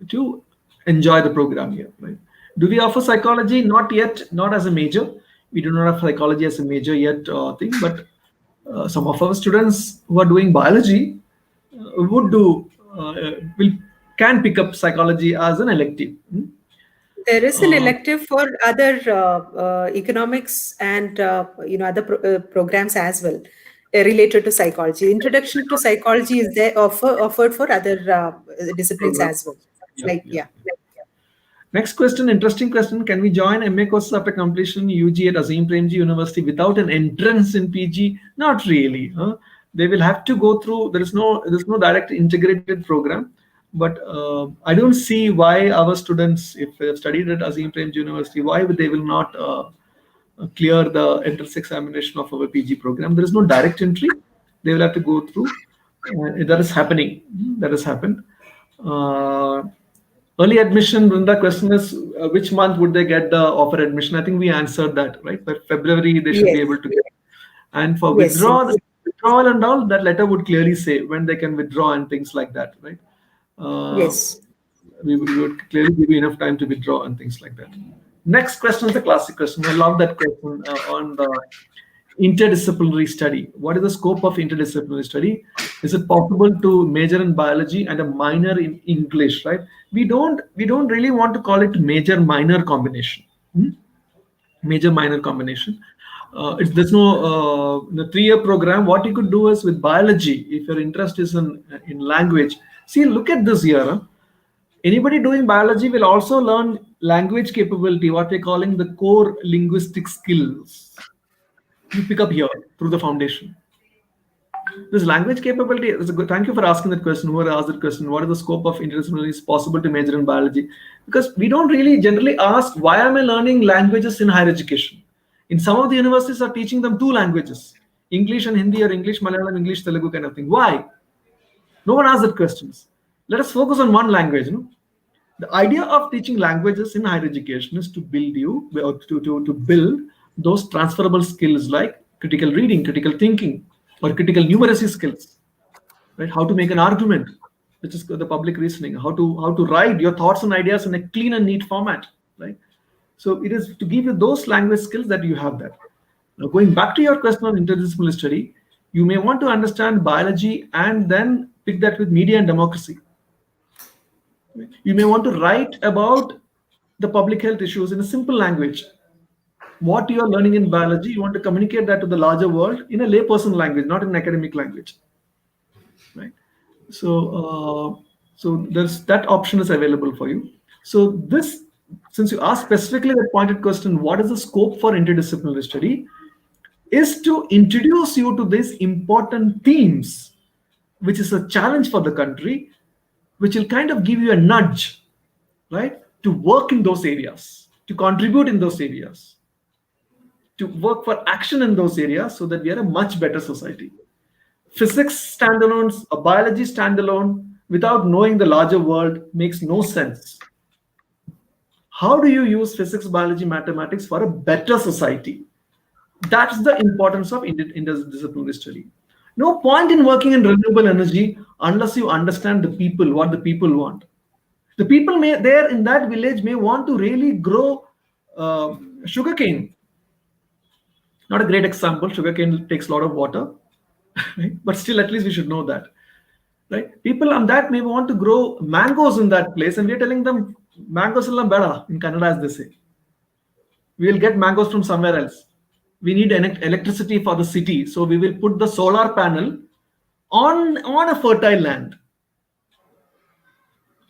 to enjoy the program here, right? Do we offer psychology? Not yet, not as a major. We do not have psychology as a major yet thing, but some of our students who are doing biology would do will can pick up psychology as an elective. There is an Uh, elective for other economics and other programs as well, related to psychology. Introduction to psychology is there offered for other disciplines program. as well. It's Yeah, like, yeah. yeah. Next question, interesting question. Can we join MA courses after completion UG at Azim Premji University without an entrance in PG? Not really. They will have to go through. There's no direct integrated program. But I don't see why our students, if they have studied at Azim Premji University, why they will not clear the entrance examination of our PG program. There is no direct entry. They will have to go through. That is happening. That has happened. Uh, Early admission, Brinda, question is which month would they get the offer admission? I think we answered that, right? By February, they should be Yes, able to get. And for yes, yes, withdrawal and all, that letter would clearly say when they can withdraw and things like that, right? Uh, yes. we would clearly give you enough time to withdraw and things like that. Next question is a classic question. I love that question on the interdisciplinary study. What is the scope of interdisciplinary study? Is it possible to major in biology and a minor in English? Right? We don't really want to call it major minor combination. Major minor combination. There's no the 3-year program. What you could do is with biology, if your interest is in language. See, look at this here. Anybody doing biology will also learn language capability, what we're calling the core linguistic skills. You pick up here through the foundation. This language capability is a good. Thank you for asking that question. Whoever asked that question, what is the scope of interdisciplinary? Is possible to major in biology? Because we don't really generally ask why am I learning languages in higher education. In some of the universities are teaching them 2 languages, English and Hindi, or English Malayalam, English Telugu kind of thing. Why? No one asks that questions. Let us focus on one language. The idea of teaching languages in higher education is to build you or to build those transferable skills like critical reading, critical thinking, or critical numeracy skills, right? How to make an argument, which is the public reasoning, how to write your thoughts and ideas in a clean and neat format, right? So it is to give you those language skills that you have that. Now, going back to your question on interdisciplinary study, you may want to understand biology and then pick that with media and democracy. You may want to write about the public health issues in a simple language. What you are learning in biology, you want to communicate that to the larger world in a layperson language, not in an academic language, right? So there's that option is available for you. So this, since you asked specifically that pointed question, what is the scope for interdisciplinary study, is to introduce you to these important themes, which is a challenge for the country, which will kind of give you a nudge, right, to work in those areas, to contribute in those areas, to work for action in those areas so that we are a much better society. Physics standalone, a biology standalone, without knowing the larger world makes no sense. How do you use physics, biology, mathematics for a better society? That's the importance of interdisciplinary study. No point in working in renewable energy unless you understand the people, what the people want. The people there in that village may want to really grow sugarcane. Not a great example. Sugarcane takes a lot of water, right? But still, at least we should know that, right? People on that may want to grow mangoes in that place, and we're telling them mangoes are better in Kannada, as they say. We will get mangoes from somewhere else. We need electricity for the city, so we will put the solar panel on a fertile land.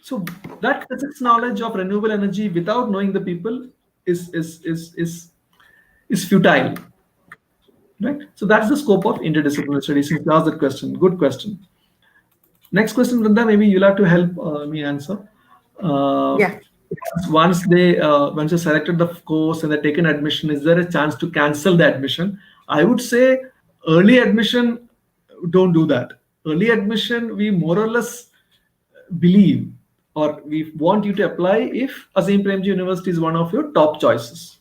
So that physics knowledge of renewable energy without knowing the people is futile, right? So that's the scope of interdisciplinary studies. Since you asked that question, good question. Next question, Vrinda, maybe you'll have to help me answer. Yeah. Once you selected the course and they're taken admission, is there a chance to cancel the admission? I would say early admission, don't do that. Early admission, we more or less believe, or we want you to apply if Azim Premji University is one of your top choices,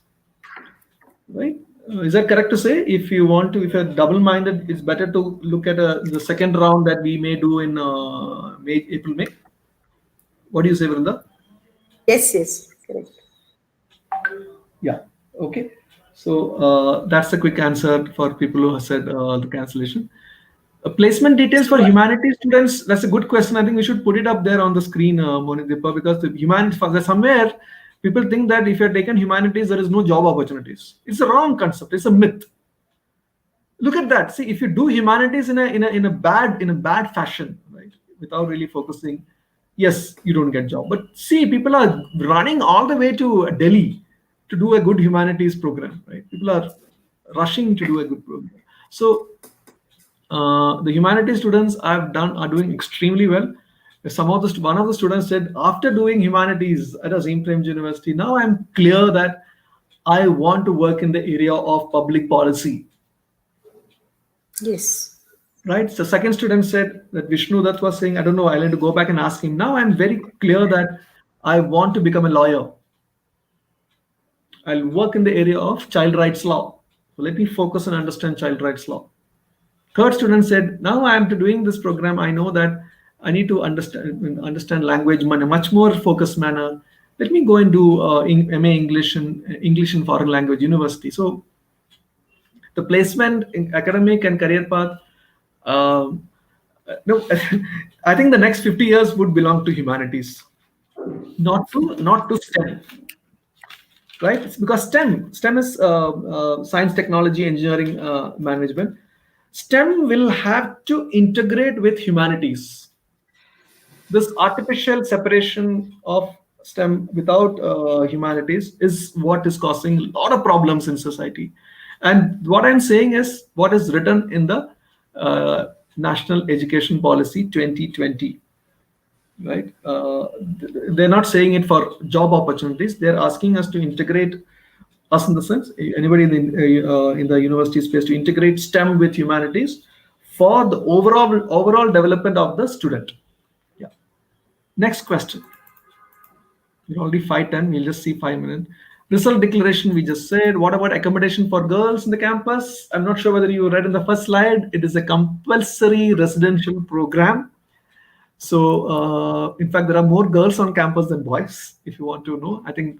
right? Is that correct to say? If you're double-minded, it's better to look at the second round that we may do in April, May. What do you say, Vrinda? Yes, correct. Yeah. Okay. So that's a quick answer for people who have said the cancellation. Placement details for humanities students. That's a good question. I think we should put it up there on the screen, Monideepa, because the humanities, somewhere people think that if you're taken humanities, there is no job opportunities. It's a wrong concept. It's a myth. Look at that. See, if you do humanities in a bad fashion, right, without really focusing, yes, you don't get job. But see, people are running all the way to Delhi to do a good humanities program, right? People are rushing to do a good program. So the humanities students are doing extremely well. One of the students said, after doing humanities at Azim Premji University, now I'm clear that I want to work in the area of public policy. Yes. Right. So second student said that Vishnu that was saying, I don't know, I'll have to go back and ask him. Now I'm very clear that I want to become a lawyer. I'll work in the area of child rights law. So let me focus and understand child rights law. Third student said, now I am doing this program. I know that I need to understand language in a much more focused manner. Let me go and do MA English and Foreign Language University. So the placement in academic and career path, no, I think the next 50 years would belong to humanities, not to STEM. Right? It's because STEM is science, technology, engineering, management. STEM will have to integrate with humanities. This artificial separation of STEM without humanities is what is causing a lot of problems in society. And what I'm saying is what is written in the National Education Policy 2020. Right? They're not saying it for job opportunities. They're asking us to integrate us, in the sense, anybody in the university space, to integrate STEM with humanities for the overall development of the student. Yeah. Next question. We're already 5:10. We'll just see 5 minutes. Result declaration, we just said. What about accommodation for girls in the campus? I'm not sure whether you read in the first slide. It is a compulsory residential program. So, in fact, there are more girls on campus than boys, if you want to know. I think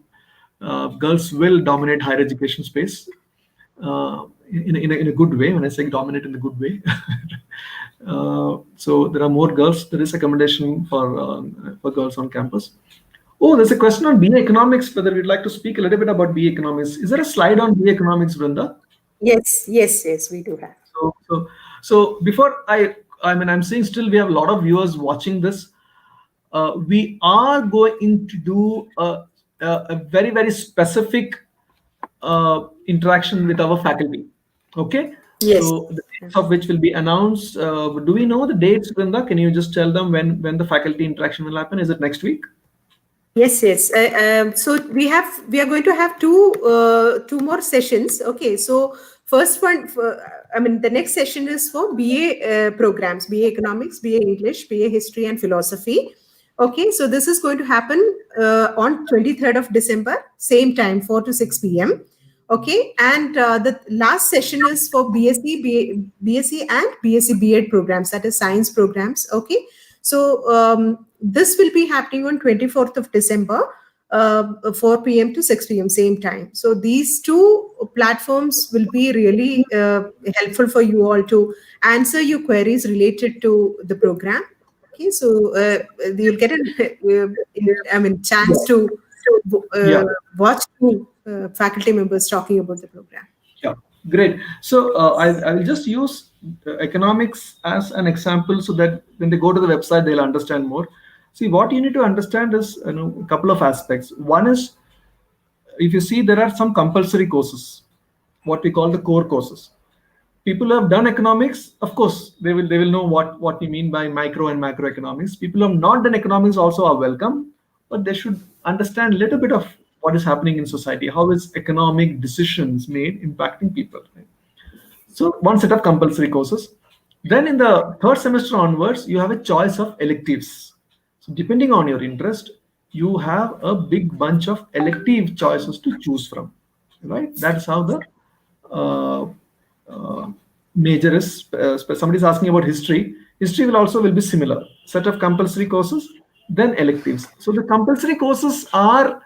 girls will dominate higher education space in a good way. When I say dominate in a good way. So there are more girls. There is accommodation for girls on campus. Oh, there's a question on BA Economics, whether we'd like to speak a little bit about BA Economics. Is there a slide on BA Economics, Vrinda? Yes, we do have. So before I'm saying still we have a lot of viewers watching this. We are going to do a very, very specific interaction with our faculty. Okay? Yes. So the dates of which will be announced. Do we know the dates, Vrinda? Can you just tell them when the faculty interaction will happen? Is it next week? Yes. So we are going to have two more sessions. Okay. So First one, the next session is for BA programs, BA Economics, BA English, BA History and Philosophy. Okay, so this is going to happen on 23rd of December, same time, 4 to 6 p.m. Okay, and the last session is for BSc and B.Sc.B.Ed programs, that is science programs. Okay, so this will be happening on 24th of December, 4 p.m. to 6 p.m. same time. So these two platforms will be really helpful for you all to answer your queries related to the program. Okay, so you'll get a chance to watch two faculty members talking about the program. Yeah, great. So I will just use economics as an example so that when they go to the website, they'll understand more. See, what you need to understand is a couple of aspects. One is, if you see, there are some compulsory courses, what we call the core courses. People who have done economics, of course, they will know what we mean by micro and macroeconomics. People who have not done economics also are welcome, but they should understand a little bit of what is happening in society. How is economic decisions made impacting people? Right? So one set of compulsory courses. Then in the third semester onwards, you have a choice of electives. So depending on your interest, you have a big bunch of elective choices to choose from. Right? That's how the major is. Somebody's asking about history. History will be similar. Set of compulsory courses, then electives. So the compulsory courses are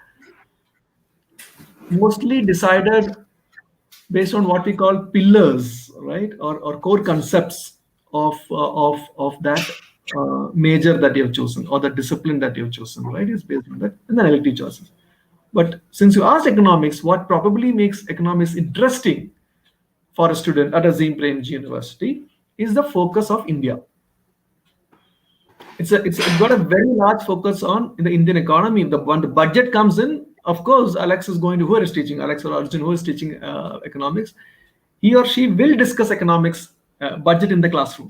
mostly decided based on what we call pillars, right, or core concepts of that major that you have chosen or the discipline that you have chosen, right, is based on that, and then elective choices. But since you asked economics, what probably makes economics interesting for a student at Azim Premji University is the focus of India. It's got a very large focus on the Indian economy. When the budget comes in, of course, Alex is going to, whoever is teaching, Alex or Arjun, who is teaching economics, he or she will discuss economics budget in the classroom.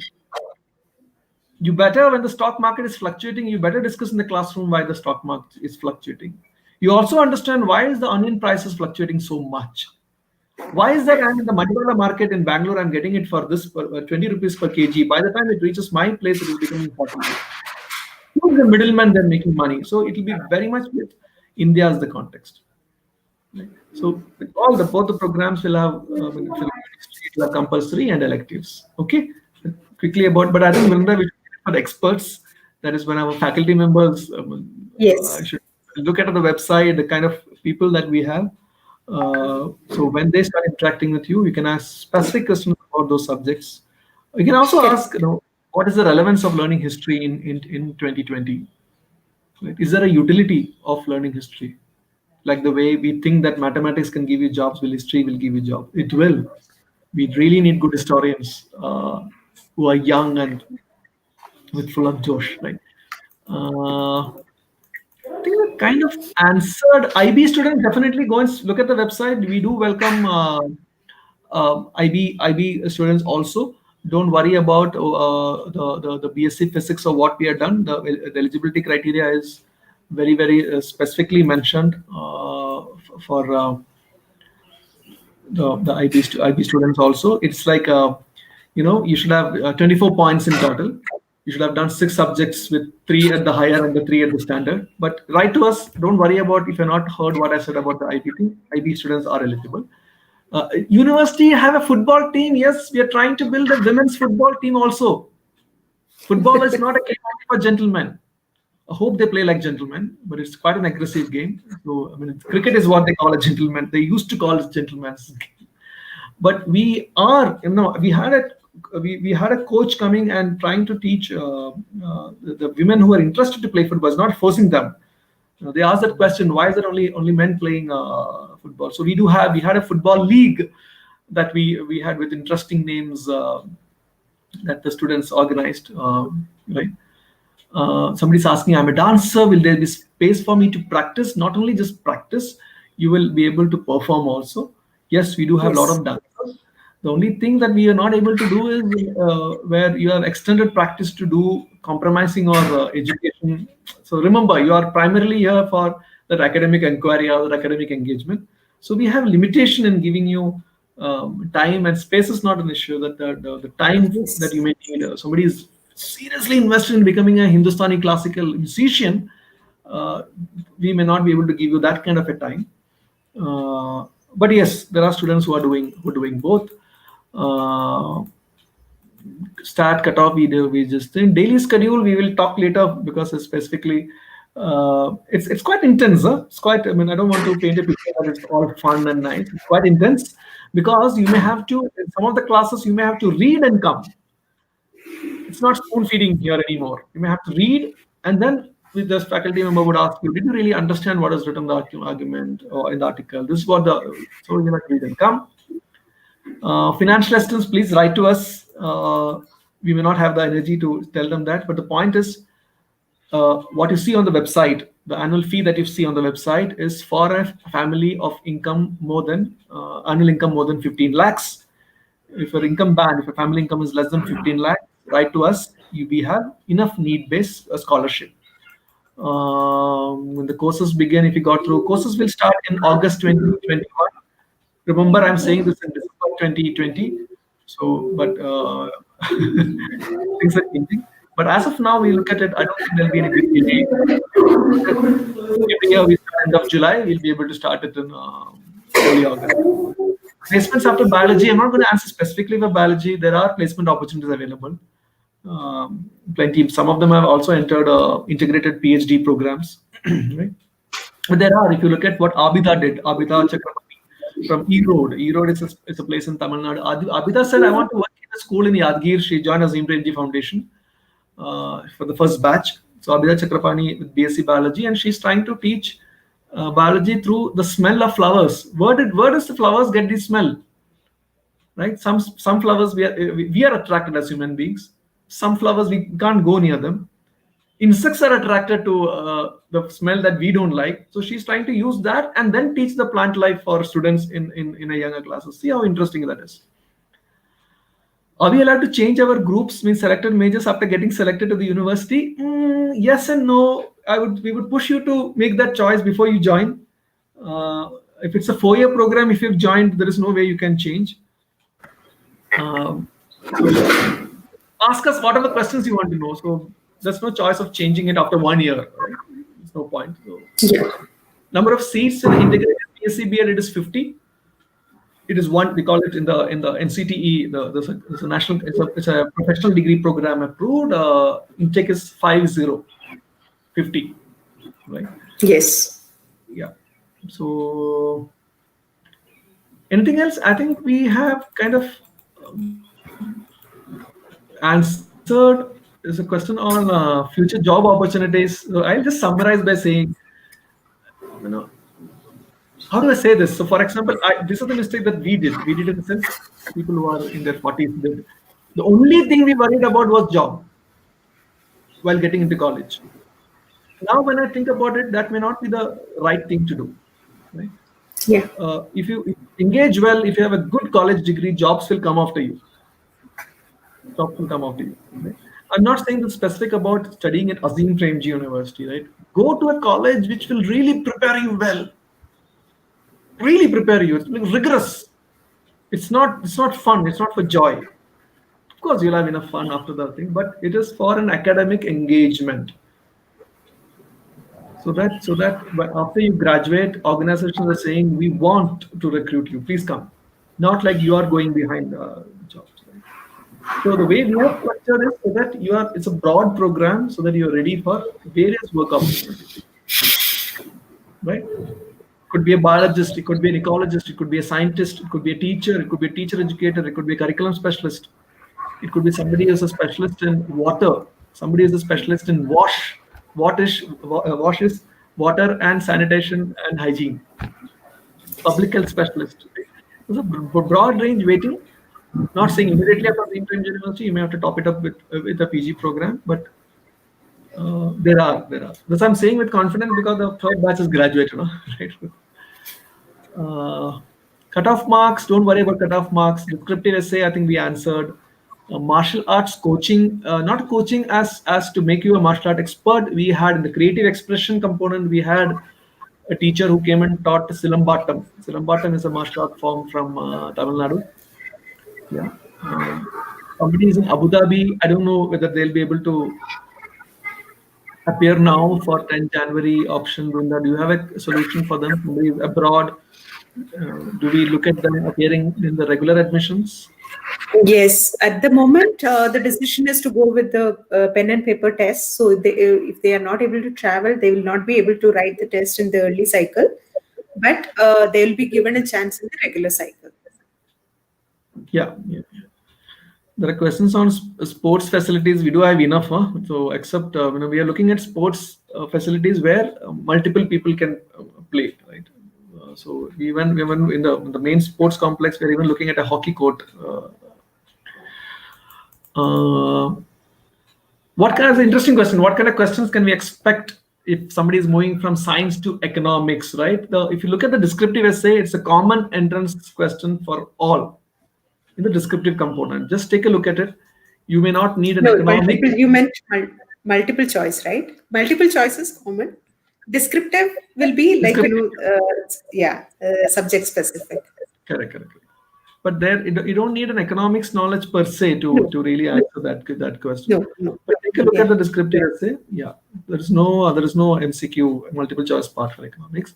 You better, when the stock market is fluctuating, you better discuss in the classroom why the stock market is fluctuating. You also understand why is the onion prices fluctuating so much. Why is that I'm in the Madhurala market in Bangalore, I'm getting it for this 20 rupees per kg. By the time it reaches my place, it is becoming 40. Who's the middleman then making money? So it will be very much with India as the context. Right? So both the programs will have compulsory and electives. Okay, quickly about, but I think Vrinda, we should for the experts. That is when our faculty members should look at the website, the kind of people that we have. So when they start interacting with you, you can ask specific questions about those subjects. You can also ask, what is the relevance of learning history in 2020? Right? Is there a utility of learning history? Like the way we think that mathematics can give you jobs, will history will give you jobs? It will. We really need good historians who are young and with full of josh, right? I think I kind of answered. IB students, definitely go and look at the website. We do welcome IB students also. Don't worry about the BSc Physics or what we have done. The eligibility criteria is very, very specifically mentioned for the IB students also. It's like, you should have 24 points in total. You should have done 6 subjects with 3 at the higher and the 3 at the standard. But write to us. Don't worry about if you're not heard what I said about the IB thing. IB students are eligible. University have a football team. Yes, we are trying to build a women's football team also. Football is not a game for gentlemen. I hope they play like gentlemen, but it's quite an aggressive game. So, cricket is what they call a gentleman. They used to call it gentleman's game. But we are, we had a coach coming and trying to teach the women who are interested to play football. It's not forcing them. They asked that question: why is there only men playing football? So we had a football league that we had with interesting names that the students organized. Right? Somebody's asking, I'm a dancer. Will there be space for me to practice? Not only just practice, you will be able to perform also. Yes, we do have a lot of dancers. The only thing that we are not able to do is where you have extended practice to do compromising or education. So remember, you are primarily here for that academic inquiry or that academic engagement. So we have limitation in giving you Time and space is not an issue. That the time that you may need, somebody is seriously invested in becoming a Hindustani classical musician, we may not be able to give you that kind of a time. But yes, there are students who are doing both. Start cutoff we just in daily schedule we will talk later, because it's specifically it's quite intense. It's quite, I mean, I don't want to paint a picture that it's all fun and nice. It's quite intense, because you may have to, in some of the classes you may have to read and come. It's not spoon feeding here anymore. You may have to read, and then with this faculty member would ask you, did you really understand what is written in the argument or in the article? This is what the, so you might read and come. Financial assistance, please write to us. We may not have the energy to tell them that, but the point is, what you see on the website, the annual fee that you see on the website is for a family of income more than annual income more than 15 lakhs. If your income band, if your family income is less than 15 lakhs, write to us. We have enough need-based scholarship. When the courses begin, if you got through, courses will start in August 2021. Remember, I'm saying this in December 2020. So, but things are changing. But as of now, we look at it, I don't think there'll be any big delay. Every year we start end of July, we'll be able to start it in early August. Placements after biology, I'm not going to answer specifically for biology. There are placement opportunities available. Plenty. Some of them have also entered integrated PhD programs. Right? But there are, if you look at what Abida did, Abida Chakrabarti from E-Road. E-Road is a place in Tamil Nadu. Abida said, I want to work in a school in Yadgir. She joined Azim Premji Foundation for the first batch. So Abida Chakrapani with B.Sc. Biology, and she's trying to teach biology through the smell of flowers. Where does the flowers get the smell? Right? Some flowers we are attracted as human beings. Some flowers we can't go near them. Insects are attracted to the smell that we don't like. So she's trying to use that and then teach the plant life for students in a younger classes. See how interesting that is. Are we allowed to change our groups, means selected majors, after getting selected to the university? Yes and no. We would push you to make that choice before you join. If it's a 4-year program, if you've joined, there is no way you can change. So ask us whatever questions you want to know. So there's no choice of changing it after 1 year. Right? There's no point. So, yeah. Number of seats in the integrated B.Sc.B.Ed, it is 50. It is one, we call it in the NCTE, there's a national, it's a professional degree program approved. Intake is 50, right? Yes. Yeah. So anything else? I think we have kind of answered. There's a question on future job opportunities. So I'll just summarize by saying, how do I say this? So, for example, this is the mistake that we did. We did in the sense people who are in their 40s did. The only thing we worried about was job while getting into college. Now, when I think about it, that may not be the right thing to do. Right? Yeah. If you engage well, if you have a good college degree, jobs will come after you. Jobs will come after you. Right? I'm not saying this specific about studying at Azim Premji University. Right? Go to a college which will really prepare you well. Really prepare you. It's rigorous. It's not fun. It's not for joy. Of course, you'll have enough fun after that thing, but it is for an academic engagement. So that after you graduate, organizations are saying, we want to recruit you. Please come. Not like you are going behind jobs. Right? So the way we have structured is so that it's a broad program so that you are ready for various work opportunities. Right? Could be a biologist, it could be an ecologist, it could be a scientist, it could be a teacher, it could be a teacher educator, it could be a curriculum specialist. It could be somebody who's a specialist in water, somebody who's a specialist in washes, water and sanitation and hygiene. Public health specialist. There's a broad range waiting. Not saying immediately after the university, you may have to top it up with a PG program, but there are. This I'm saying with confidence because the third batch is graduated, right? Cutoff marks, don't worry about cutoff marks. Descriptive essay, I think we answered. Martial arts coaching, not coaching as to make you a martial art expert. We had in the creative expression component, we had a teacher who came and taught Silambatam. Silambatam is a martial art form from Tamil Nadu. Yeah. Somebody is in Abu Dhabi. I don't know whether they'll be able to appear now for 10 January option. Brunda, do you have a solution for them? Somebody is abroad. Do we look at them appearing in the regular admissions? Yes, at the moment, the decision is to go with the pen and paper test. So if they are not able to travel, they will not be able to write the test in the early cycle, but they will be given a chance in the regular cycle. Yeah. There are questions on sports facilities. We do have enough, so except we are looking at sports facilities where multiple people can play, right? So even in the main sports complex, we're even looking at a hockey court. What kind of interesting question? What kind of questions can we expect if somebody is moving from science to economics, right? If you look at the descriptive essay, it's a common entrance question for all in the descriptive component. Just take a look at it. You may not need an economic. You meant multiple choice, right? Multiple choice is common. Descriptive will be like subject specific. Correct. But there, you don't need an economics knowledge per se to really answer that question. No. But take a look at the descriptive essay. Yeah, there is no MCQ multiple choice part for economics.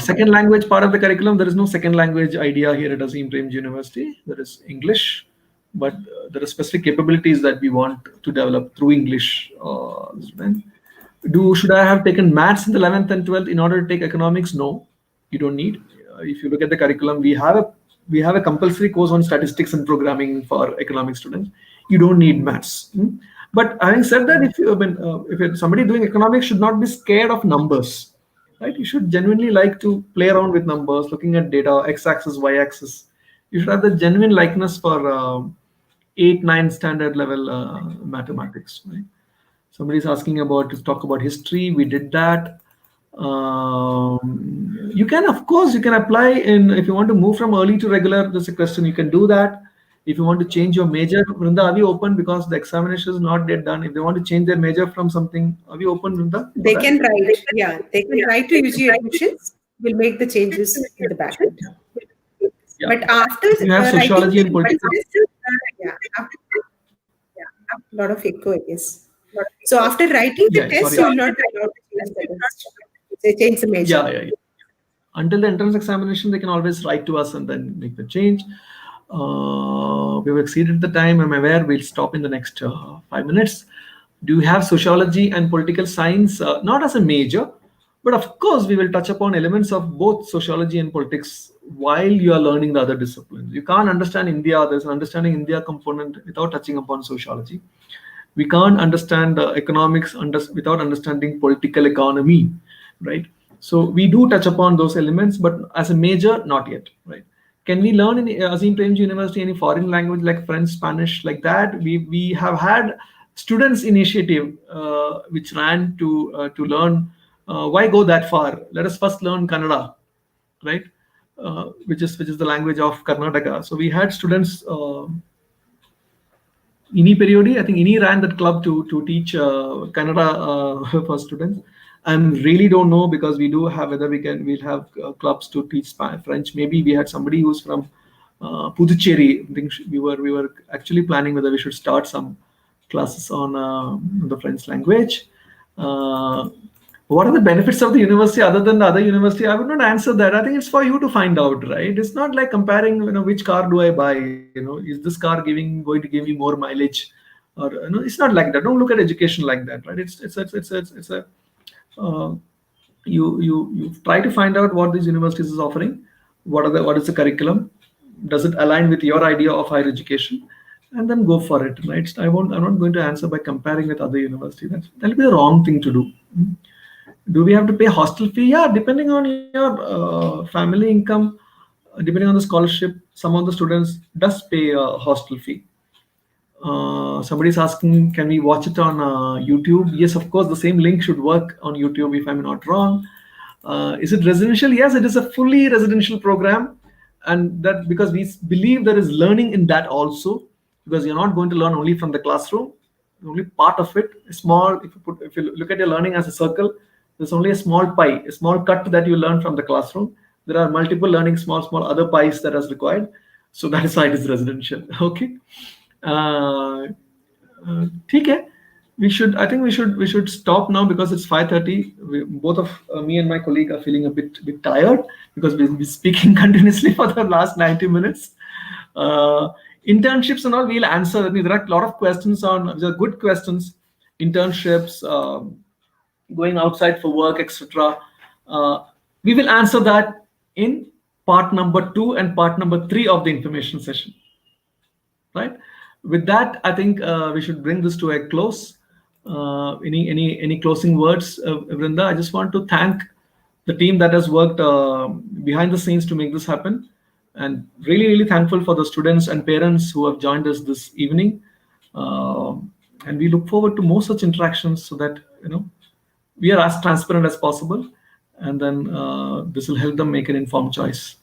Second language part of the curriculum, there is no second language idea here at Azim Premji University. There is English, but there are specific capabilities that we want to develop through English. Should I have taken maths in the 11th and 12th in order to take economics? No, you don't need. If you look at the curriculum, we have a compulsory course on statistics and programming for economic students. You don't need maths. But having said that, if somebody doing economics should not be scared of numbers. Right? You should genuinely like to play around with numbers, looking at data, x-axis, y-axis. You should have the genuine likeness for 8, 9 standard level mathematics. Right? Somebody's asking to talk about history. We did that. You can apply if you want to move from early to regular. There's a question. You can do that. If you want to change your major, Vrinda, are we open because the examination is not yet done? If they want to change their major from something, are we open, Vrinda? They can write. Yeah, they can write to UG admissions. We'll make the changes in the back end. Yeah. But after you have sociology and politics. A lot of echo, I guess. So after writing the test, you will not be allowed to change the test. They change the major. Yeah. Until the entrance examination, they can always write to us and then make the change. We've exceeded the time. I'm aware. We'll stop in the next 5 minutes. Do you have sociology and political science? Not as a major, but of course, we will touch upon elements of both sociology and politics while you are learning the other disciplines. You can't understand India. There's an understanding India component without touching upon sociology. We can't understand economics without understanding political economy, right? So we do touch upon those elements, but as a major, not yet, right? Can we learn in Azim Premji University any foreign language like French, Spanish, like that? We have had students initiative which ran to learn. Why go that far? Let us first learn Kannada, right? Which is the language of Karnataka. So we had students. INI periodi, I think INI ran that club to teach Kannada for students. And really don't know because we do have whether we'll have clubs to teach French. Maybe we had somebody who's from Puducherry. I think we were actually planning whether we should start some classes on the French language. What are the benefits of the university other than the other university? I would not answer that. I think it's for you to find out, right? It's not like comparing, which car do I buy? Is this car going to give me more mileage? Or it's not like that. Don't look at education like that, right? It's a you try to find out what these universities is offering, what is the curriculum, does it align with your idea of higher education, and then go for it, right? I'm not going to answer by comparing with other universities. That'll be the wrong thing to do. Do we have to pay hostel fee? Yeah, depending on your family income, depending on the scholarship, some of the students does pay a hostel fee. Somebody's asking, can we watch it on YouTube? Yes, of course, the same link should work on YouTube if I'm not wrong. Is it residential? Yes, it is a fully residential program. And that because we believe there is learning in that also, because you're not going to learn only from the classroom, only part of it, small. If you look at your learning as a circle, There's only a small pie, a small cut that you learn from the classroom. There are multiple learning small other pies that is required. So that is why it is residential. Okay. ठीक है. I think we should stop now because it's 5:30. Both of me and my colleague are feeling a bit tired because we've been speaking continuously for the last 90 minutes. Internships and all we'll answer. I mean, there are a lot of questions there are good questions. Internships, going outside for work, etc. We will answer that in part number 2 and part number 3 of the information session. Right. With that, I think we should bring this to a close. Any closing words, Vrinda? I just want to thank the team that has worked behind the scenes to make this happen, and really thankful for the students and parents who have joined us this evening. And we look forward to more such interactions so that we are as transparent as possible, and then this will help them make an informed choice.